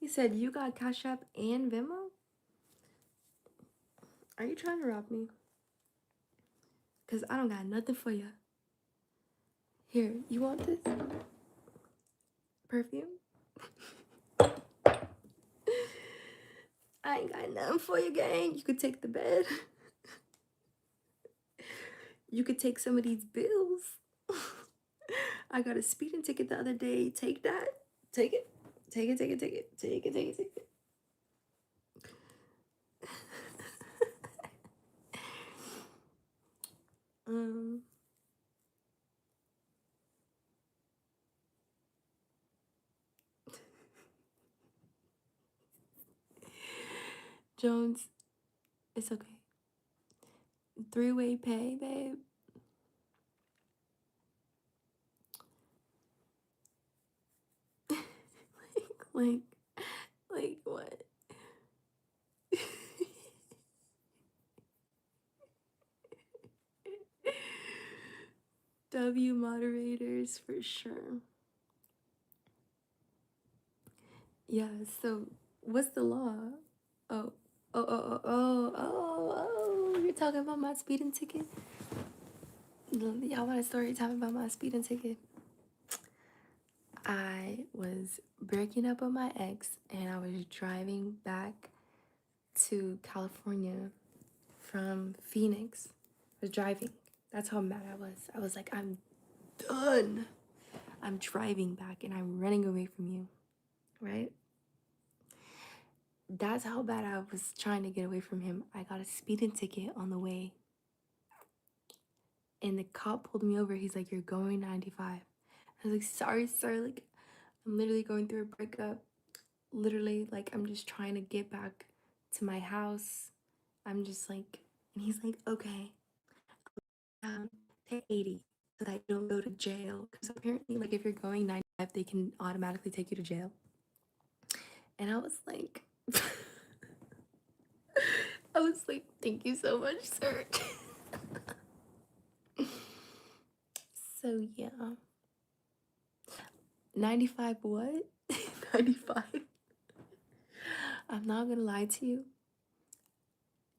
You said you got Cash App and Venmo? Are you trying to rob me? Because I don't got nothing for you. Here, you want this? Perfume? I ain't got nothing for you, gang. You could take the bed. You could take some of these bills. I got a speeding ticket the other day. Take that. Take it. Take it, take it, take it. Take it, take it, take it. Um, Jones, it's okay. Three-way pay, babe. like, like what? W moderators for sure. Yeah, so what's the law? Oh, you're talking about my speeding ticket? Y'all want a story time about my speeding ticket? I was breaking up with my ex and I was driving back to California from Phoenix. I was driving. That's how mad I was. I was like, I'm done. I'm driving back and I'm running away from you, right? That's how bad I was trying to get away from him. I got a speeding ticket on the way. And the cop pulled me over. He's like, you're going 95. I was like, sorry, sir. Like, I'm literally going through a breakup. Literally, like, I'm just trying to get back to my house. I'm just like, and he's like, okay, to 80 so that you don't go to jail. Because apparently, like, if you're going 95, they can automatically take you to jail. And I was like, thank you so much, sir. So, yeah. 95 what? 95? I'm not gonna lie to you.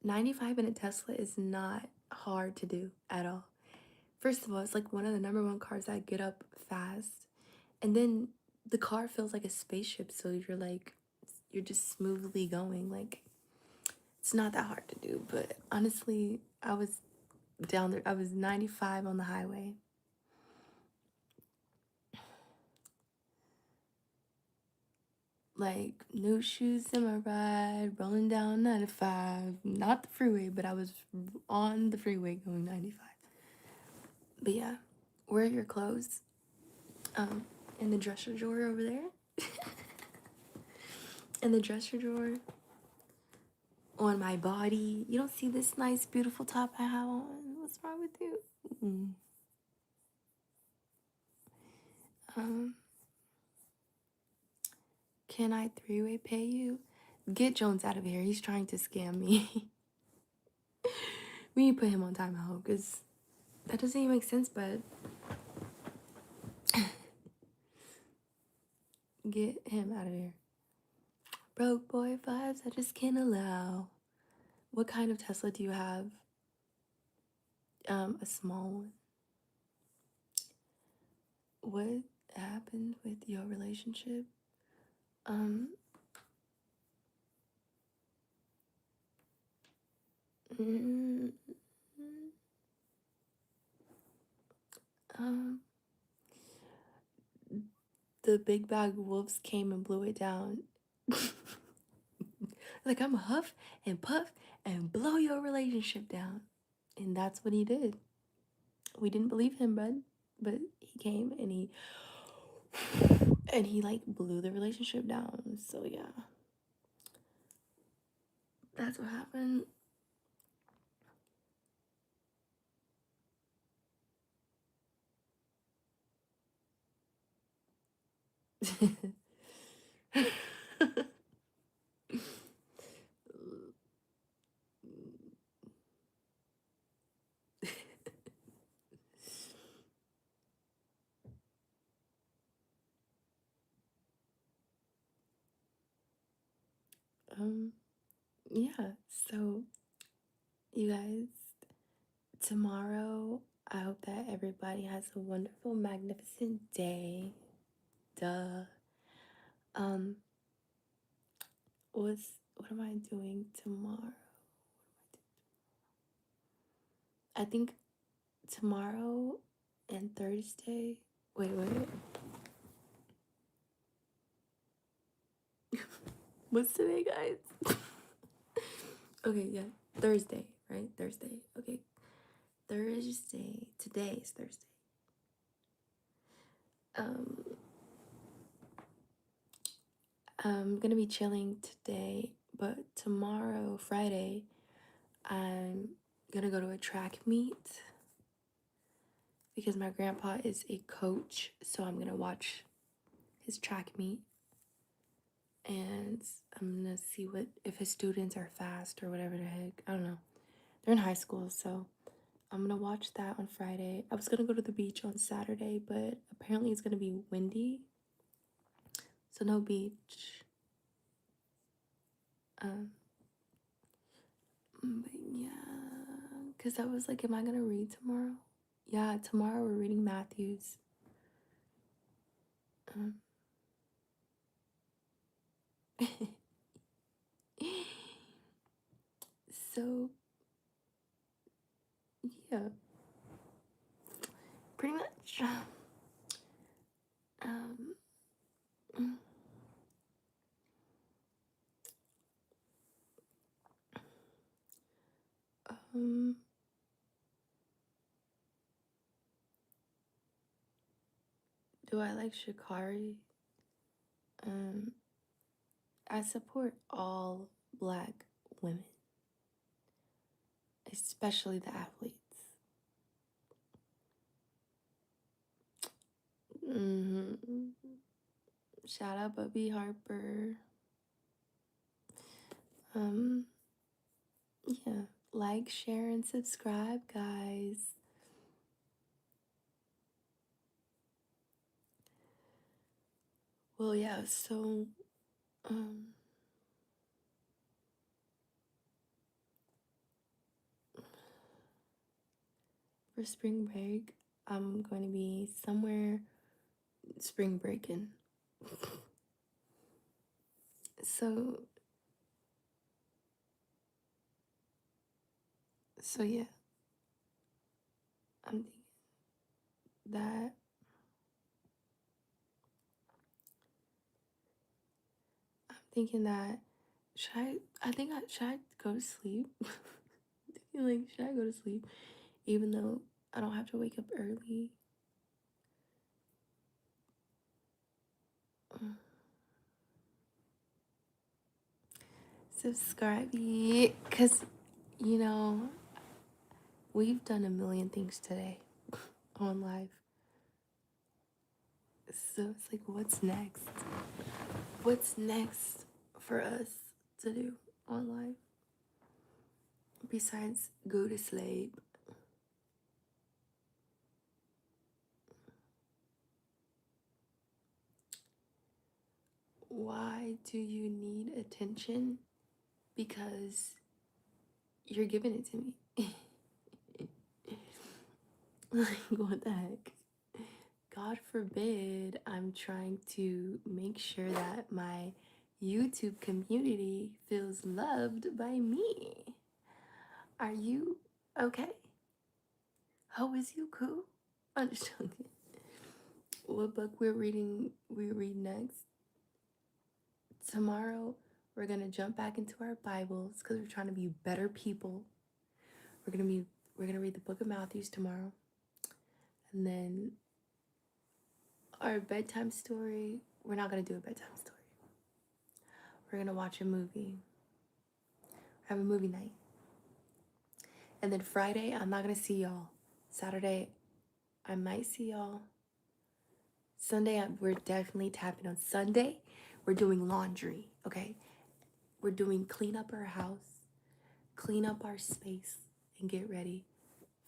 95 in a Tesla is not hard to do at all. First of all, it's like one of the number one cars that get up fast. And then the car feels like a spaceship, so you're just smoothly going. Like, it's not that hard to do, but honestly, I was down there. I was 95 on the highway. Like, new shoes in my ride, rolling down 95. Not the freeway, but I was on the freeway going 95. But yeah, where are your clothes? In the dresser drawer over there. In the dresser drawer. On my body. You don't see this nice, beautiful top I have on? What's wrong with you? Um, can I three-way pay you? Get Jones out of here. He's trying to scam me. We need to put him on timeout because that doesn't even make sense, but get him out of here. Broke boy vibes, I just can't allow. What kind of Tesla do you have? A small one. What happened with your relationship? Um, mm, um, the big bag wolves came and blew it down. Like, I'm huff and puff and blow your relationship down. And that's what he did. We didn't believe him, bud. But he came and he like blew the relationship down. So yeah. That's what happened. um yeah, so you guys, tomorrow I hope that everybody has a wonderful, magnificent day. Duh. Um, what's What am I doing tomorrow? I think tomorrow and Thursday. Wait. What's today, guys? Okay, yeah. Thursday, right? Thursday. Okay. Thursday. Today is Thursday. Um, I'm gonna be chilling today, but tomorrow, Friday, I'm gonna go to a track meet because my grandpa is a coach, so I'm gonna watch his track meet and I'm gonna see what if his students are fast or whatever the heck. I don't know. They're in high school, so I'm gonna watch that on Friday. I was gonna go to the beach on Saturday, but apparently it's gonna be windy, so no beach. Um, but yeah, cause I was like, am I gonna read tomorrow? Yeah, tomorrow we're reading Matthews. Um, so yeah, pretty much. Um, um, do I like Shikari? Um, I support all Black women, especially the athletes. Shout out Bubby Harper. Um, yeah, like, share, and subscribe, guys. Well, yeah, so, um, for spring break, I'm going to be somewhere spring breaking. So, so yeah, I'm thinking that, I'm thinking that, should I go to sleep? Like, should I go to sleep? Even though I don't have to wake up early. Subscribe, because, you know, we've done a million things today on live. So it's like, what's next? What's next for us to do on live? Besides go to sleep. Why do you need attention? Because you're giving it to me. Like, what the heck? God forbid I'm trying to make sure that my YouTube community feels loved by me. Are you okay? How is you cool? I'm just joking. What book we read next? Tomorrow we're gonna jump back into our Bibles because we're trying to be better people. We're gonna read the book of Matthew tomorrow. And then our bedtime story, we're not gonna do a bedtime story. We're gonna watch a movie. Have a movie night. And then Friday, I'm not gonna see y'all. Saturday, I might see y'all. Sunday, we're definitely tapping on. Sunday, we're doing laundry, okay? We're doing clean up our house, clean up our space, and get ready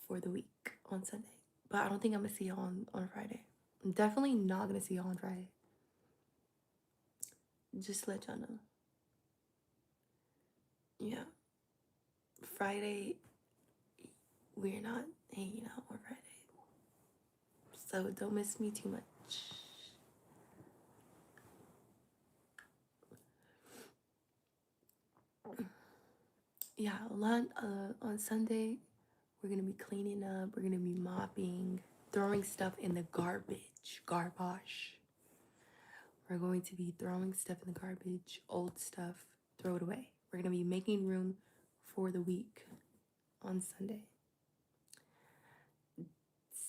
for the week on Sunday. But I don't think I'm gonna see y'all on Friday. I'm definitely not gonna see y'all on Friday. Just to let y'all know. Yeah. Friday, we're not hanging out on Friday. So don't miss me too much. Yeah, a lot on Sunday we're gonna be cleaning up, we're gonna be mopping, throwing stuff in the garbage. We're going to be throwing stuff in the garbage, old stuff, throw it away. We're gonna be making room for the week on Sunday.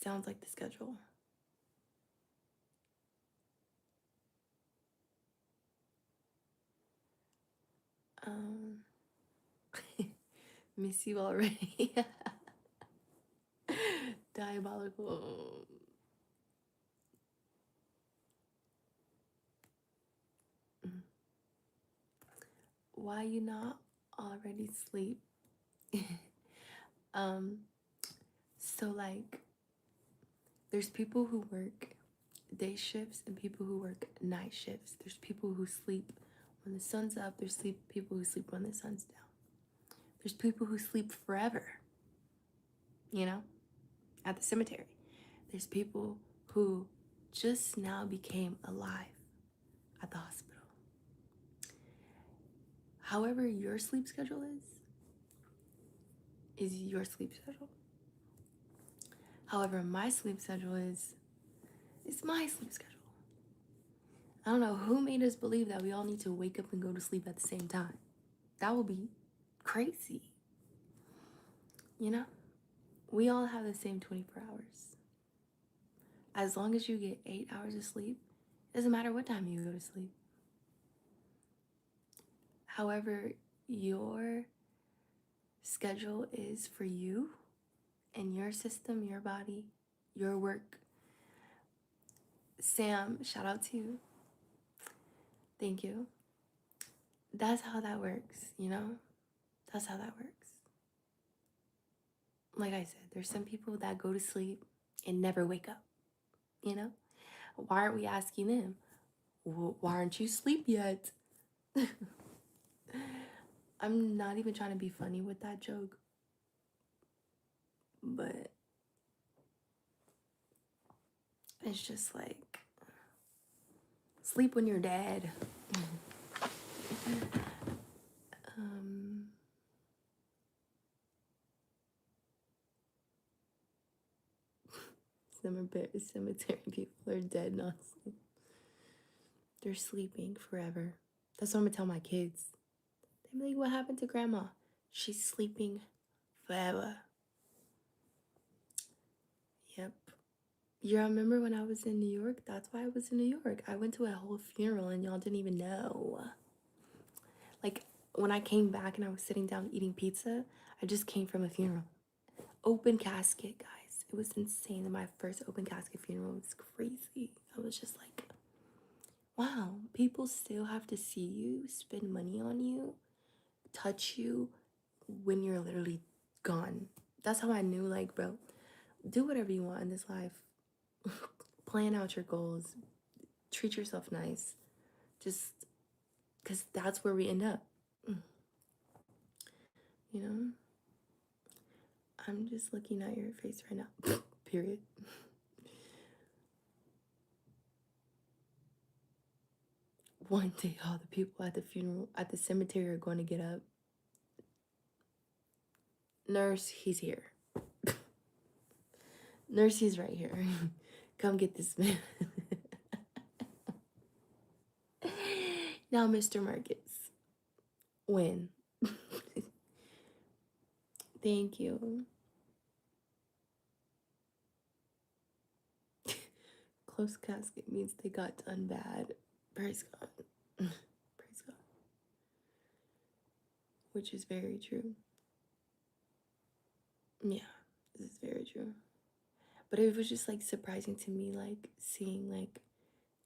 Sounds like the schedule. Um, miss you already. Diabolical. Why you not already sleep? um, so like, there's people who work day shifts and people who work night shifts. There's people who sleep when the sun's up. There's people who sleep when the sun's down. There's people who sleep forever, you know, at the cemetery. There's people who just now became alive at the hospital. However, your sleep schedule is your sleep schedule. However, my sleep schedule is my sleep schedule. I don't know who made us believe that we all need to wake up and go to sleep at the same time. That would be crazy. You know? We all have the same 24 hours. As long as you get 8 hours of sleep, it doesn't matter what time you go to sleep. However, your schedule is for you and your system, your body, your work. Sam, shout out to you. Thank you. That's how that works, you know? That's how that works. Like I said, there's some people that go to sleep and never wake up, you know? Why aren't we asking them? Why aren't you asleep yet? I'm not even trying to be funny with that joke, but it's just like sleep when you're dead. um, cemetery people are dead, not sleep. They're sleeping forever. That's what I'm gonna tell my kids. They're like, "What happened to grandma? She's sleeping forever." Yep. You remember when I was in New York? That's why I was in New York. I went to a whole funeral and y'all didn't even know. Like, when I came back and I was sitting down eating pizza, I just came from a funeral. Open casket, guys. It was insane. My first open casket funeral was crazy. I was just like, wow, people still have to see you, spend money on you, touch you when you're literally gone. That's how I knew, like, bro, do whatever you want in this life. Plan out your goals. Treat yourself nice. Just because that's where we end up. You know? I'm just looking at your face right now. Period. One day, all the people at the funeral, at the cemetery are going to get up. Nurse, he's here. Nurse, he's right here. Come get this man. Now, Mr. Marcus, when? Thank you. Close casket means they got done bad. Praise God. Praise God. Which is very true. Yeah, this is very true. But it was just like surprising to me, like seeing like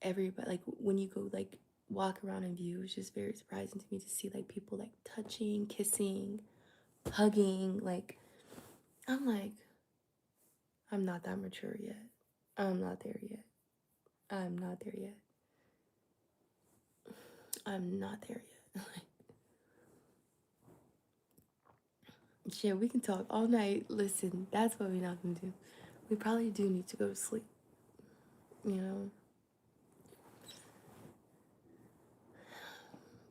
everybody, like when you go like walk around in view, it's just very surprising to me to see like people like touching, kissing, hugging. Like, I'm like, I'm not that mature yet. I'm not there yet. I'm not there yet. I'm not there yet. Shit, we can talk all night. Listen, that's what we're not gonna do. We probably do need to go to sleep. You know?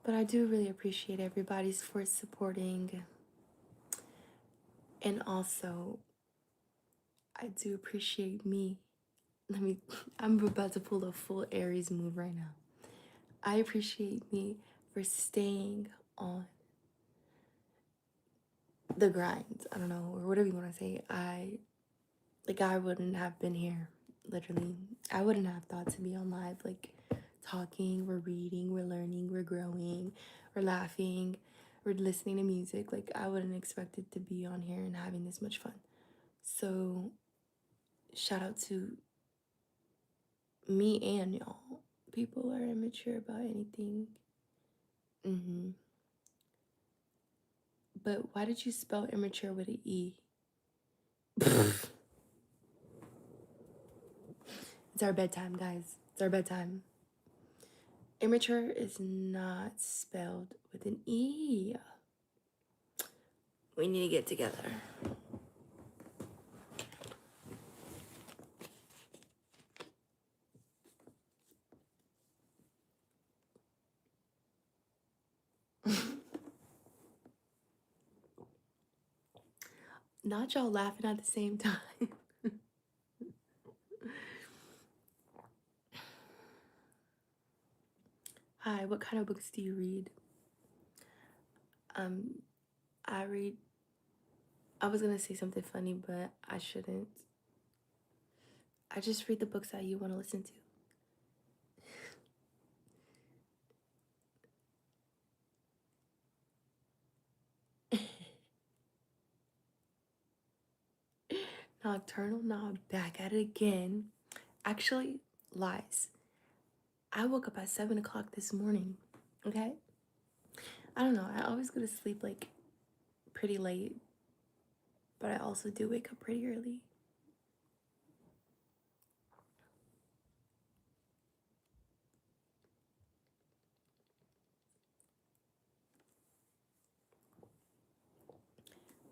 But I do really appreciate everybody's for supporting. And also, I do appreciate me. Let me, I'm about to pull a full Aries move right now. I appreciate me for staying on the grind. I don't know, or whatever you want to say. I wouldn't have been here, literally. I wouldn't have thought to be on live, like talking, we're reading, we're learning, we're growing, we're laughing, we're listening to music. Like, I wouldn't expect it to be on here and having this much fun. So, shout out to me and y'all. People are immature about anything. But why did you spell immature with an E? It's our bedtime, guys. It's our bedtime. Immature is not spelled with an E. We need to get together. Not y'all laughing at the same time. Hi, what kind of books do you read? I read, I was gonna say something funny, but I shouldn't. I just read the books that you want to listen to. Nocturnal, nah, back at it again. Actually, lies. I woke up at 7 o'clock this morning, okay? I don't know, I always go to sleep like pretty late, but I also do wake up pretty early.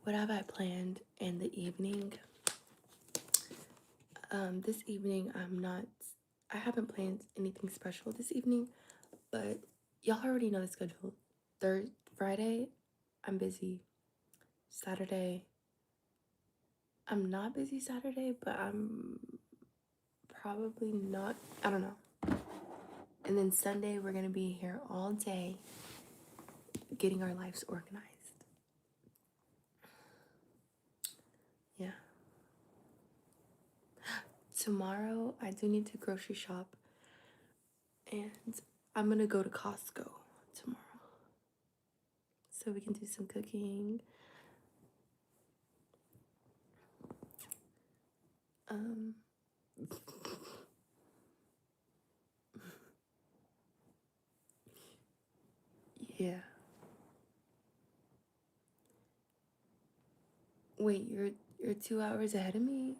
What have I planned in the evening? This evening I haven't planned anything special this evening, but y'all already know the schedule. Friday, I'm busy. Saturday, I'm not busy Saturday, but I'm probably not, I don't know. And then Sunday, we're gonna be here all day getting our lives organized. Yeah. Tomorrow, I do need to grocery shop, and I'm gonna go to Costco tomorrow so we can do some cooking. Um, yeah. Wait, you're 2 hours ahead of me?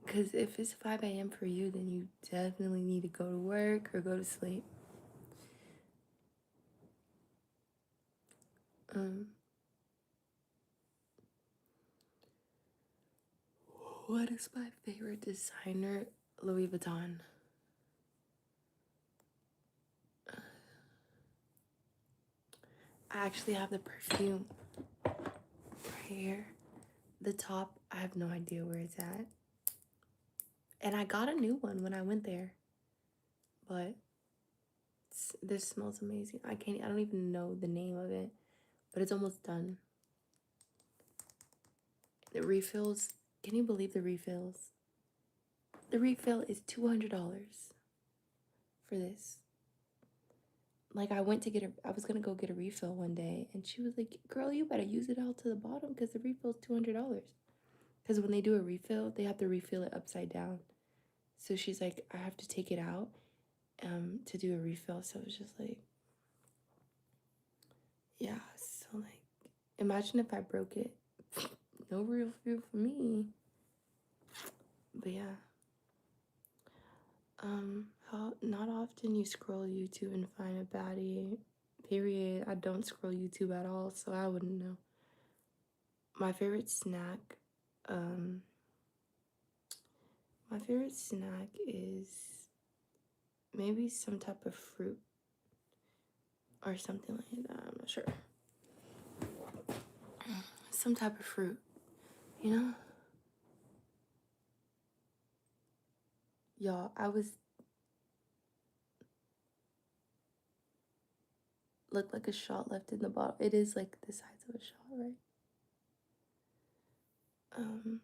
Because if it's 5 a.m. for you, then you definitely need to go to work or go to sleep. Um, what is my favorite designer? Louis Vuitton. I actually have the perfume right here. The top, I have no idea where it's at. And I got a new one when I went there. But this smells amazing. I don't even know the name of it, but it's almost done. The refills, can you believe the refills? The refill is $200 for this. Like, I was gonna go get a refill one day, and she was like, girl, you better use it all to the bottom because the refill's $200. Because when they do a refill, they have to refill it upside down. So she's like, I have to take it out to do a refill. So it's just like, yeah. So like, imagine if I broke it. No refill for me. But yeah. How not often you scroll YouTube and find a baddie. Period. I don't scroll YouTube at all, so I wouldn't know. My favorite snack, um, my favorite snack is maybe some type of fruit or something like that. I'm not sure. some type of fruit, you know? Y'all, I was looked like a shot left in the bottle. It is like the size of a shot, right? Um,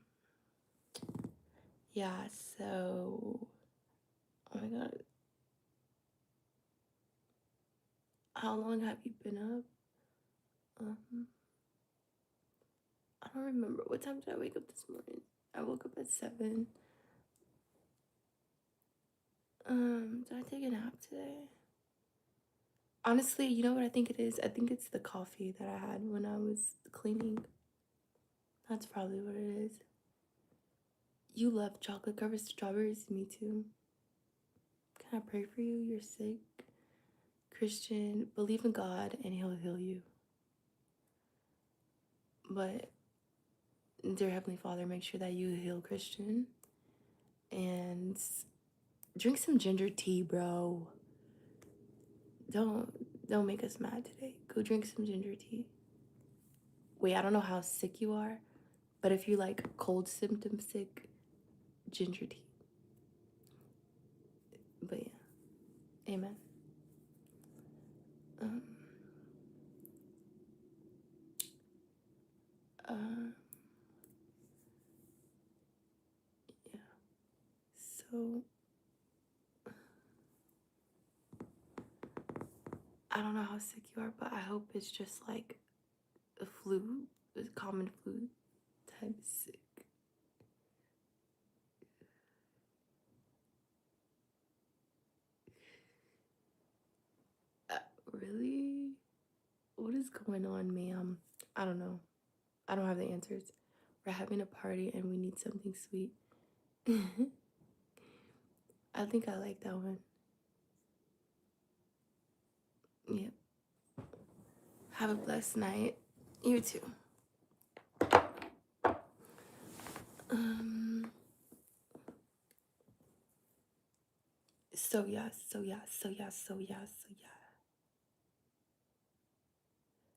yeah, so oh my god. How long have you been up? Um, I don't remember. What time did I wake up this morning? I woke up at 7. Did I take a nap today? Honestly, you know what I think it is? I think it's the coffee that I had when I was cleaning. That's probably what it is. You love chocolate covered strawberries, me too. Can I pray for you? You're sick. Christian, believe in God and He'll heal you. But, dear Heavenly Father, make sure that you heal Christian and drink some ginger tea, bro. Don't make us mad today. Go drink some ginger tea. Wait, I don't know how sick you are, but if you like cold symptom sick, ginger tea. But yeah, amen. Um, uh, yeah. So I don't know how sick you are, but I hope it's just like a flu, a common flu type sick. Really? What is going on, ma'am? I don't know. I don't have the answers. We're having a party and we need something sweet. I think I like that one. Yep. Have a blessed night. You too. Um. So yeah. So yeah. So yeah. So yeah. So yeah.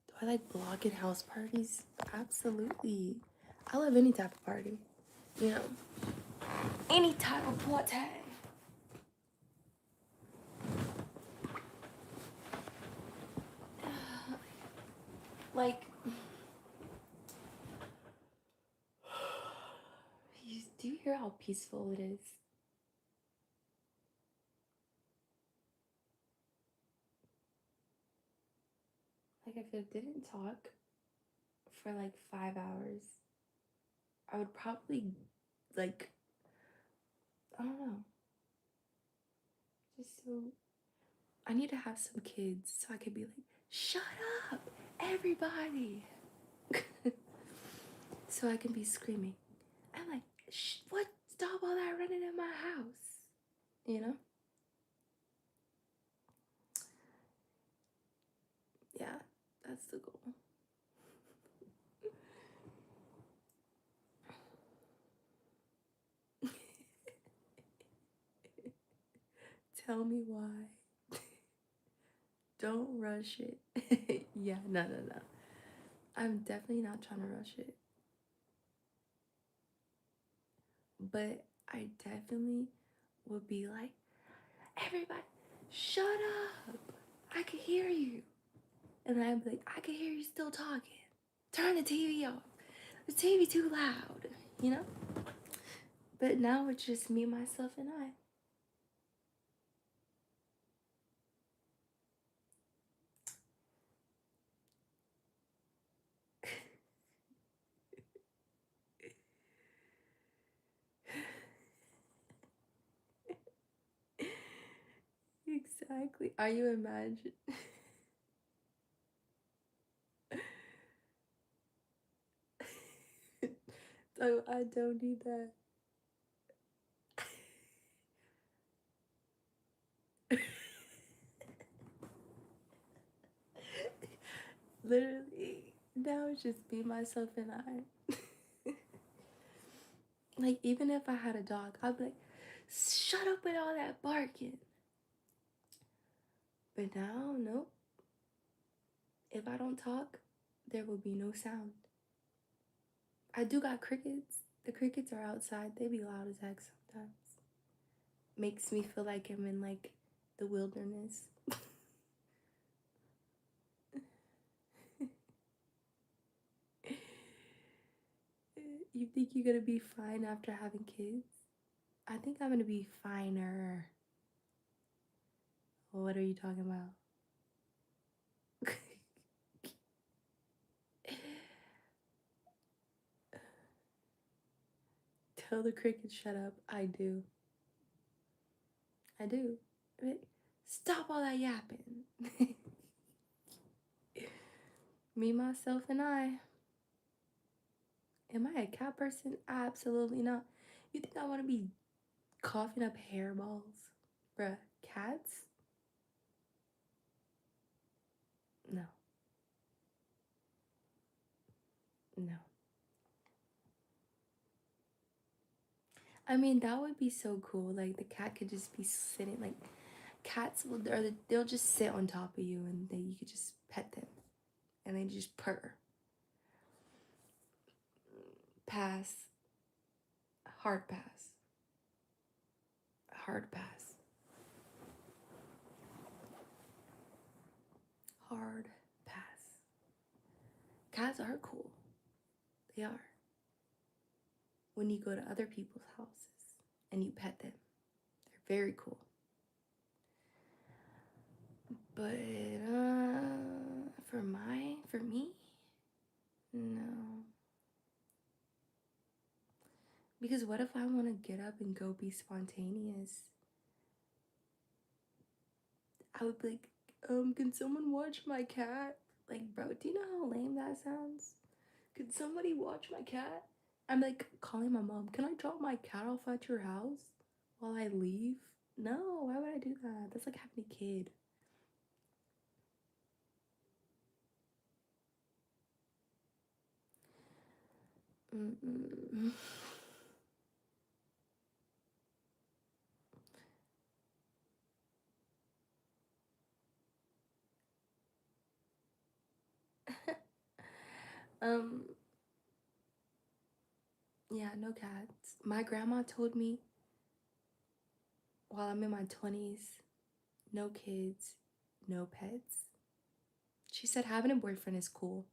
Do I like blogging house parties? Absolutely. I love any type of party. You know, any type of party. Like, do you hear how peaceful it is? Like, if I didn't talk for like 5 hours, I would probably, like, I don't know, just so. I need to have some kids so I could be like, shut up, everybody. So I can be screaming. I'm like, what? Stop all that running in my house. You know? Yeah, that's the goal. Tell me why. Don't rush it. Yeah, no. I'm definitely not trying to rush it. But I definitely would be like, everybody, shut up. I can hear you. And I'd be like, I can hear you still talking. Turn the TV off. The TV too loud, you know? But now it's just me, myself, and I. Exactly. Are you imagine? So I don't need that. Literally, now it's just me, myself, and I. Like, even if I had a dog, I'd be like, shut up with all that barking. But now, nope. If I don't talk, there will be no sound. I do got crickets. The crickets are outside. They be loud as heck sometimes. Makes me feel like I'm in like the wilderness. You think you're gonna be fine after having kids? I think I'm gonna be finer. What are you talking about? Tell the crickets shut up. I do. I do. Stop all that yapping. Me, myself, and I. Am I a cat person? Absolutely not. You think I want to be coughing up hairballs? Bruh, cats? No. No. I mean, that would be so cool. Like, the cat could just be sitting, like, cats will, or they'll just sit on top of you and you could just pet them. And they just purr. Pass. Hard pass. Hard pass. Hard pass. Cats are cool. They are. When you go to other people's houses and you pet them, they're very cool. But for me, no. Because what if I want to get up and go be spontaneous? I would be like, can someone watch my cat? Like, bro, do you know how lame that sounds? Could somebody watch my cat? I'm like calling my mom, can I drop my cat off at your house while I leave? No, why would I do that? That's like having a kid. Mm-mm. um, yeah, no cats. My grandma told me while I'm in my 20s, no kids, no pets. She said having a boyfriend is cool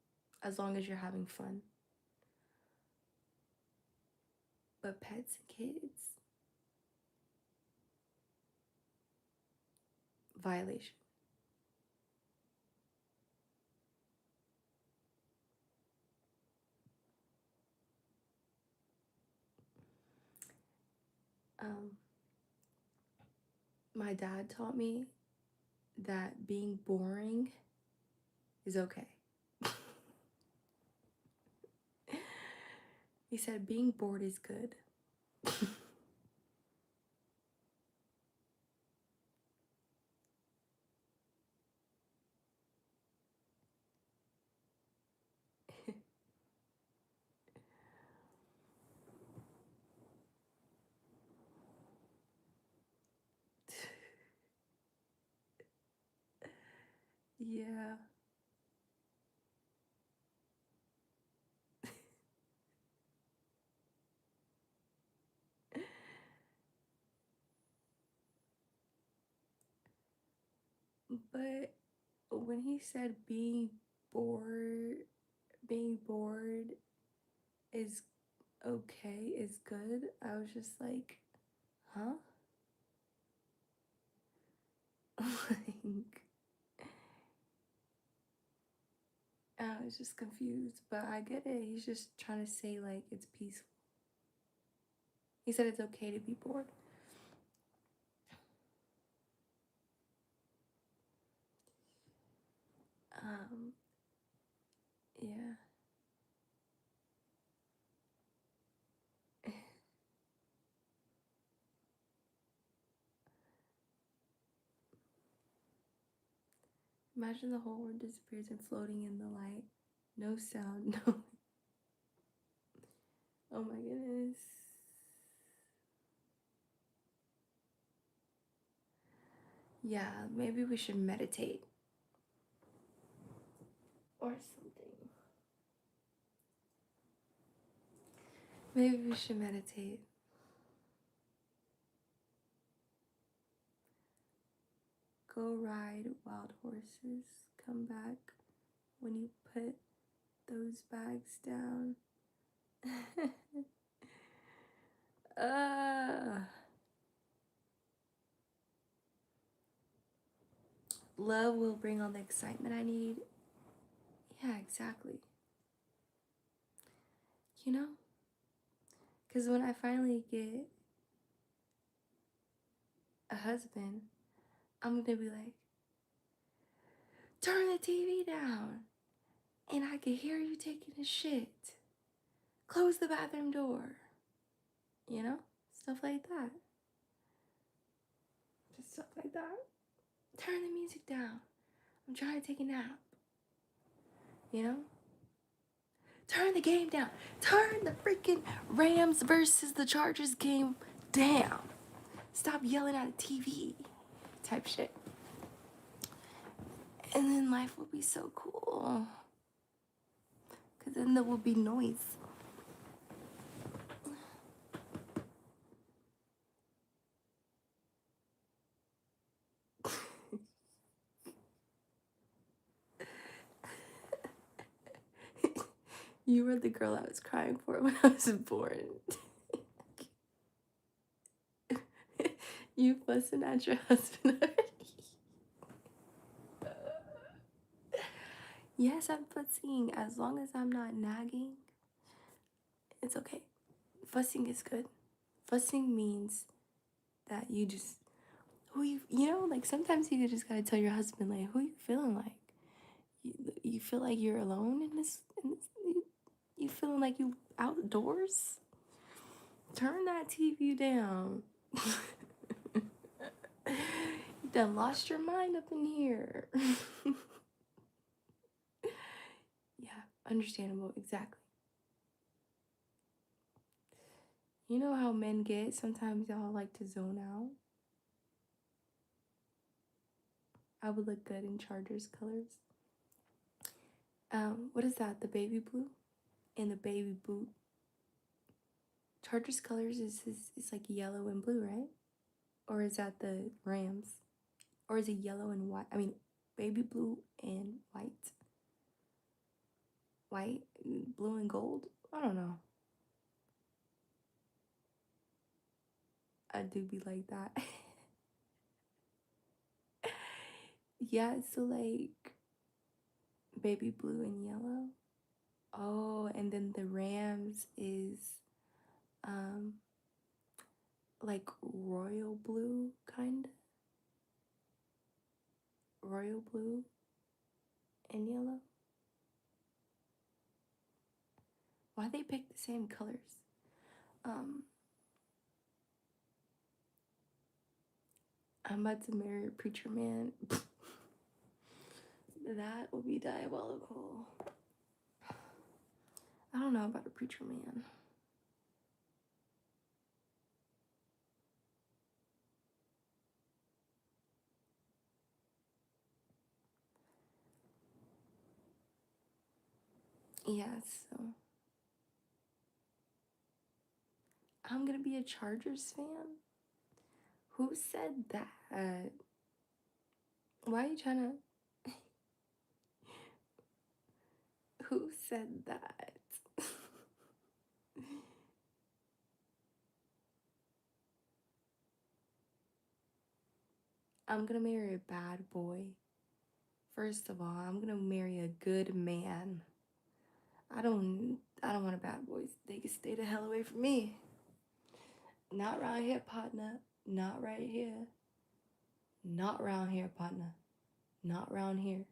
as long as you're having fun. But pets and kids, violation. Um, my dad taught me that being boring is okay. He said being bored is good. Yeah. But when he said bored, being bored is okay, is good, I was just like, huh? Like, I was just confused, but I get it. He's just trying to say, like, it's peaceful. He said it's okay to be bored. Um, yeah. Imagine the whole world disappears and floating in the light. No sound, no. Oh my goodness. Yeah, maybe we should meditate or something. Maybe we should meditate. Go ride wild horses. Come back when you put those bags down. Love will bring all the excitement I need. Yeah, exactly. You know? Because when I finally get a husband, I'm going to be like, turn the TV down. And I can hear you taking a shit. Close the bathroom door. You know? Stuff like that. Just stuff like that. Turn the music down. I'm trying to take a nap. You know? Turn the game down. Turn the freaking Rams versus the Chargers game down. Stop yelling at a TV. Type shit. And then life will be so cool. Because then there will be noise. You were the girl I was crying for when I was born. You fussing at your husband already. Yes, I'm fussing. As long as I'm not nagging, it's okay. Fussing is good. Fussing means that you just, like sometimes you just gotta tell your husband, like, who you feeling like? You feel like you're alone in this you feeling like you outdoors? Turn that TV down. You done lost your mind up in here. Yeah, understandable, exactly. You know how men get? Sometimes y'all like to zone out. I would look good in Chargers colors. What is that? The baby blue and the baby boot. Chargers colors is like yellow and blue, right? Or is that the Rams? Or is it yellow and white? I mean, baby blue and white. White, blue and gold? I don't know. I do be like that. Yeah, so like baby blue and yellow. Oh, and then the Rams is like royal blue kind of. Royal blue and yellow. Why they pick the same colors? I'm about to marry a preacher man. That would be diabolical. I don't know about a preacher man. Yeah, so I'm gonna be a Chargers fan? Who said that? Why are you trying to... Who said that? I'm gonna marry a bad boy. First of all, I'm gonna marry a good man. I don't want a bad boy. They can stay the hell away from me. Not around here, partner. Not right here. Not around here, partner. Not around here.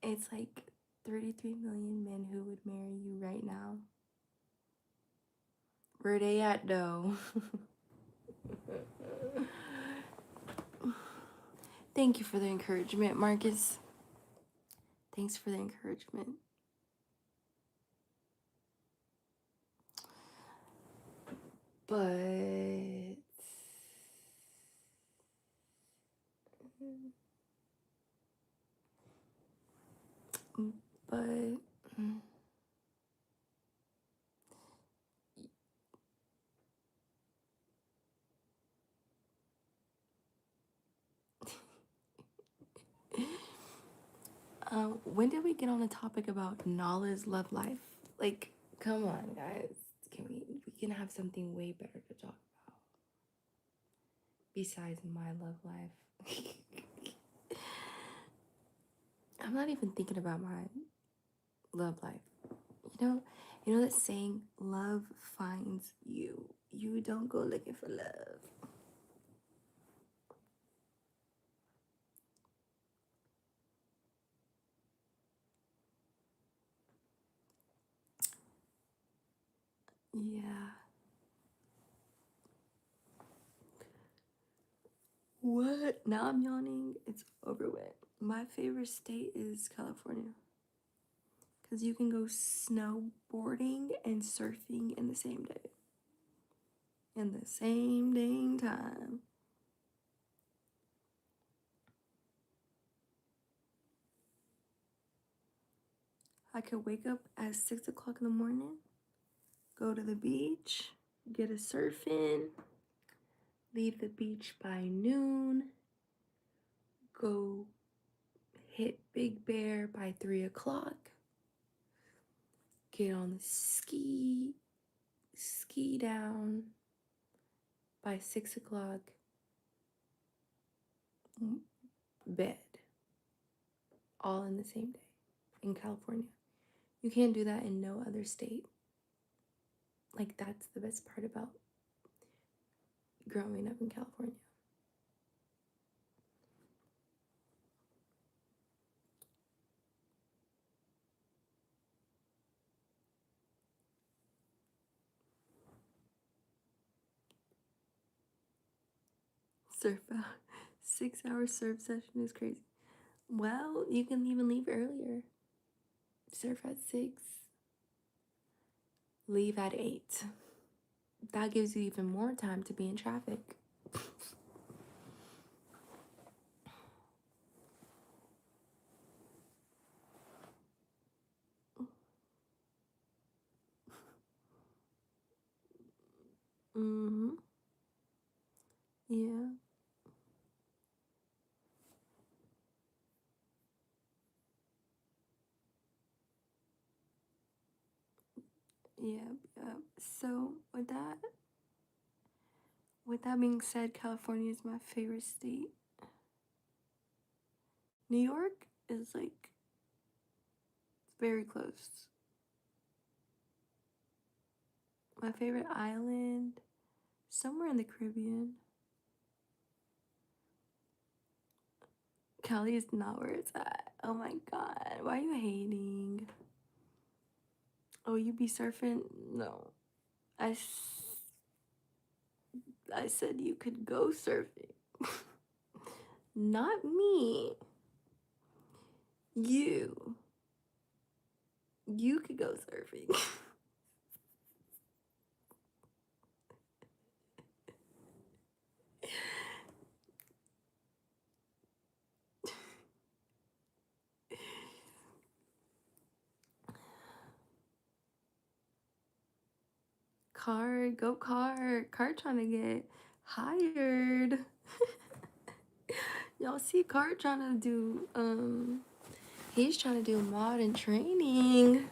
It's like 33 million men who would marry you right now. Where they at, though? Thank you for the encouragement, Marcus. Thanks for the encouragement. But When did we get on the topic about Nala's love life? Like, come on, guys. We can have something way better to talk about besides my love life. I'm not even thinking about my love life. You know that saying, love finds you. You don't go looking for love. Yeah. What? Now I'm yawning. It's over with. My favorite state is California. Because you can go snowboarding and surfing in the same day. In the same dang time. I could wake up at 6 o'clock in the morning, go to the beach, get a surf in, leave the beach by noon, go hit Big Bear by 3 o'clock, get on the ski down by 6 o'clock, bed, all in the same day in California. You can't do that in no other state. Like, that's the best part about growing up in California. Surf out. 6 hour surf session is crazy. Well, you can even leave earlier. Surf at 6, leave at 8. That gives you even more time to be in traffic. Mm-hmm. Yeah. Yeah. Yeah. So with that being said, California is my favorite state. New York is like very close. My favorite island, somewhere in the Caribbean. Cali is not where it's at. Oh my god, why are you hating? Oh, you be surfing? No. I said you could go surfing. Not me. You. You could go surfing. Go Card trying to get hired. Y'all see Card trying to do he's trying to do mod and training.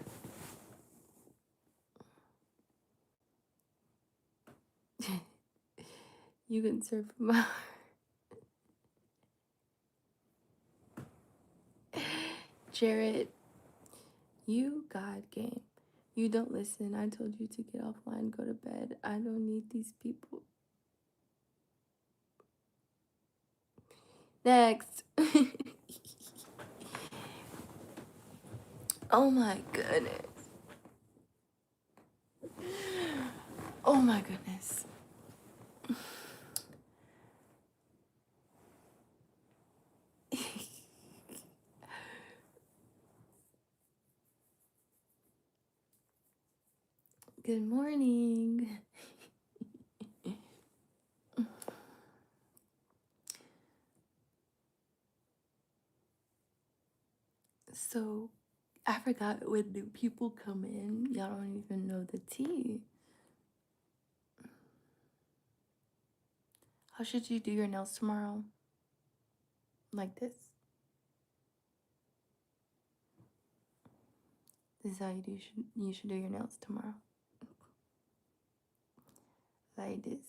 You can surf mod. Jared, you God game. You don't listen. I told you to get offline, go to bed. I don't need these people. Next. Oh my goodness. Oh my goodness. Good morning. So, I forgot when new people come in, y'all don't even know the tea. How should you do your nails tomorrow? Like this. This is how you should do your nails tomorrow. Like this.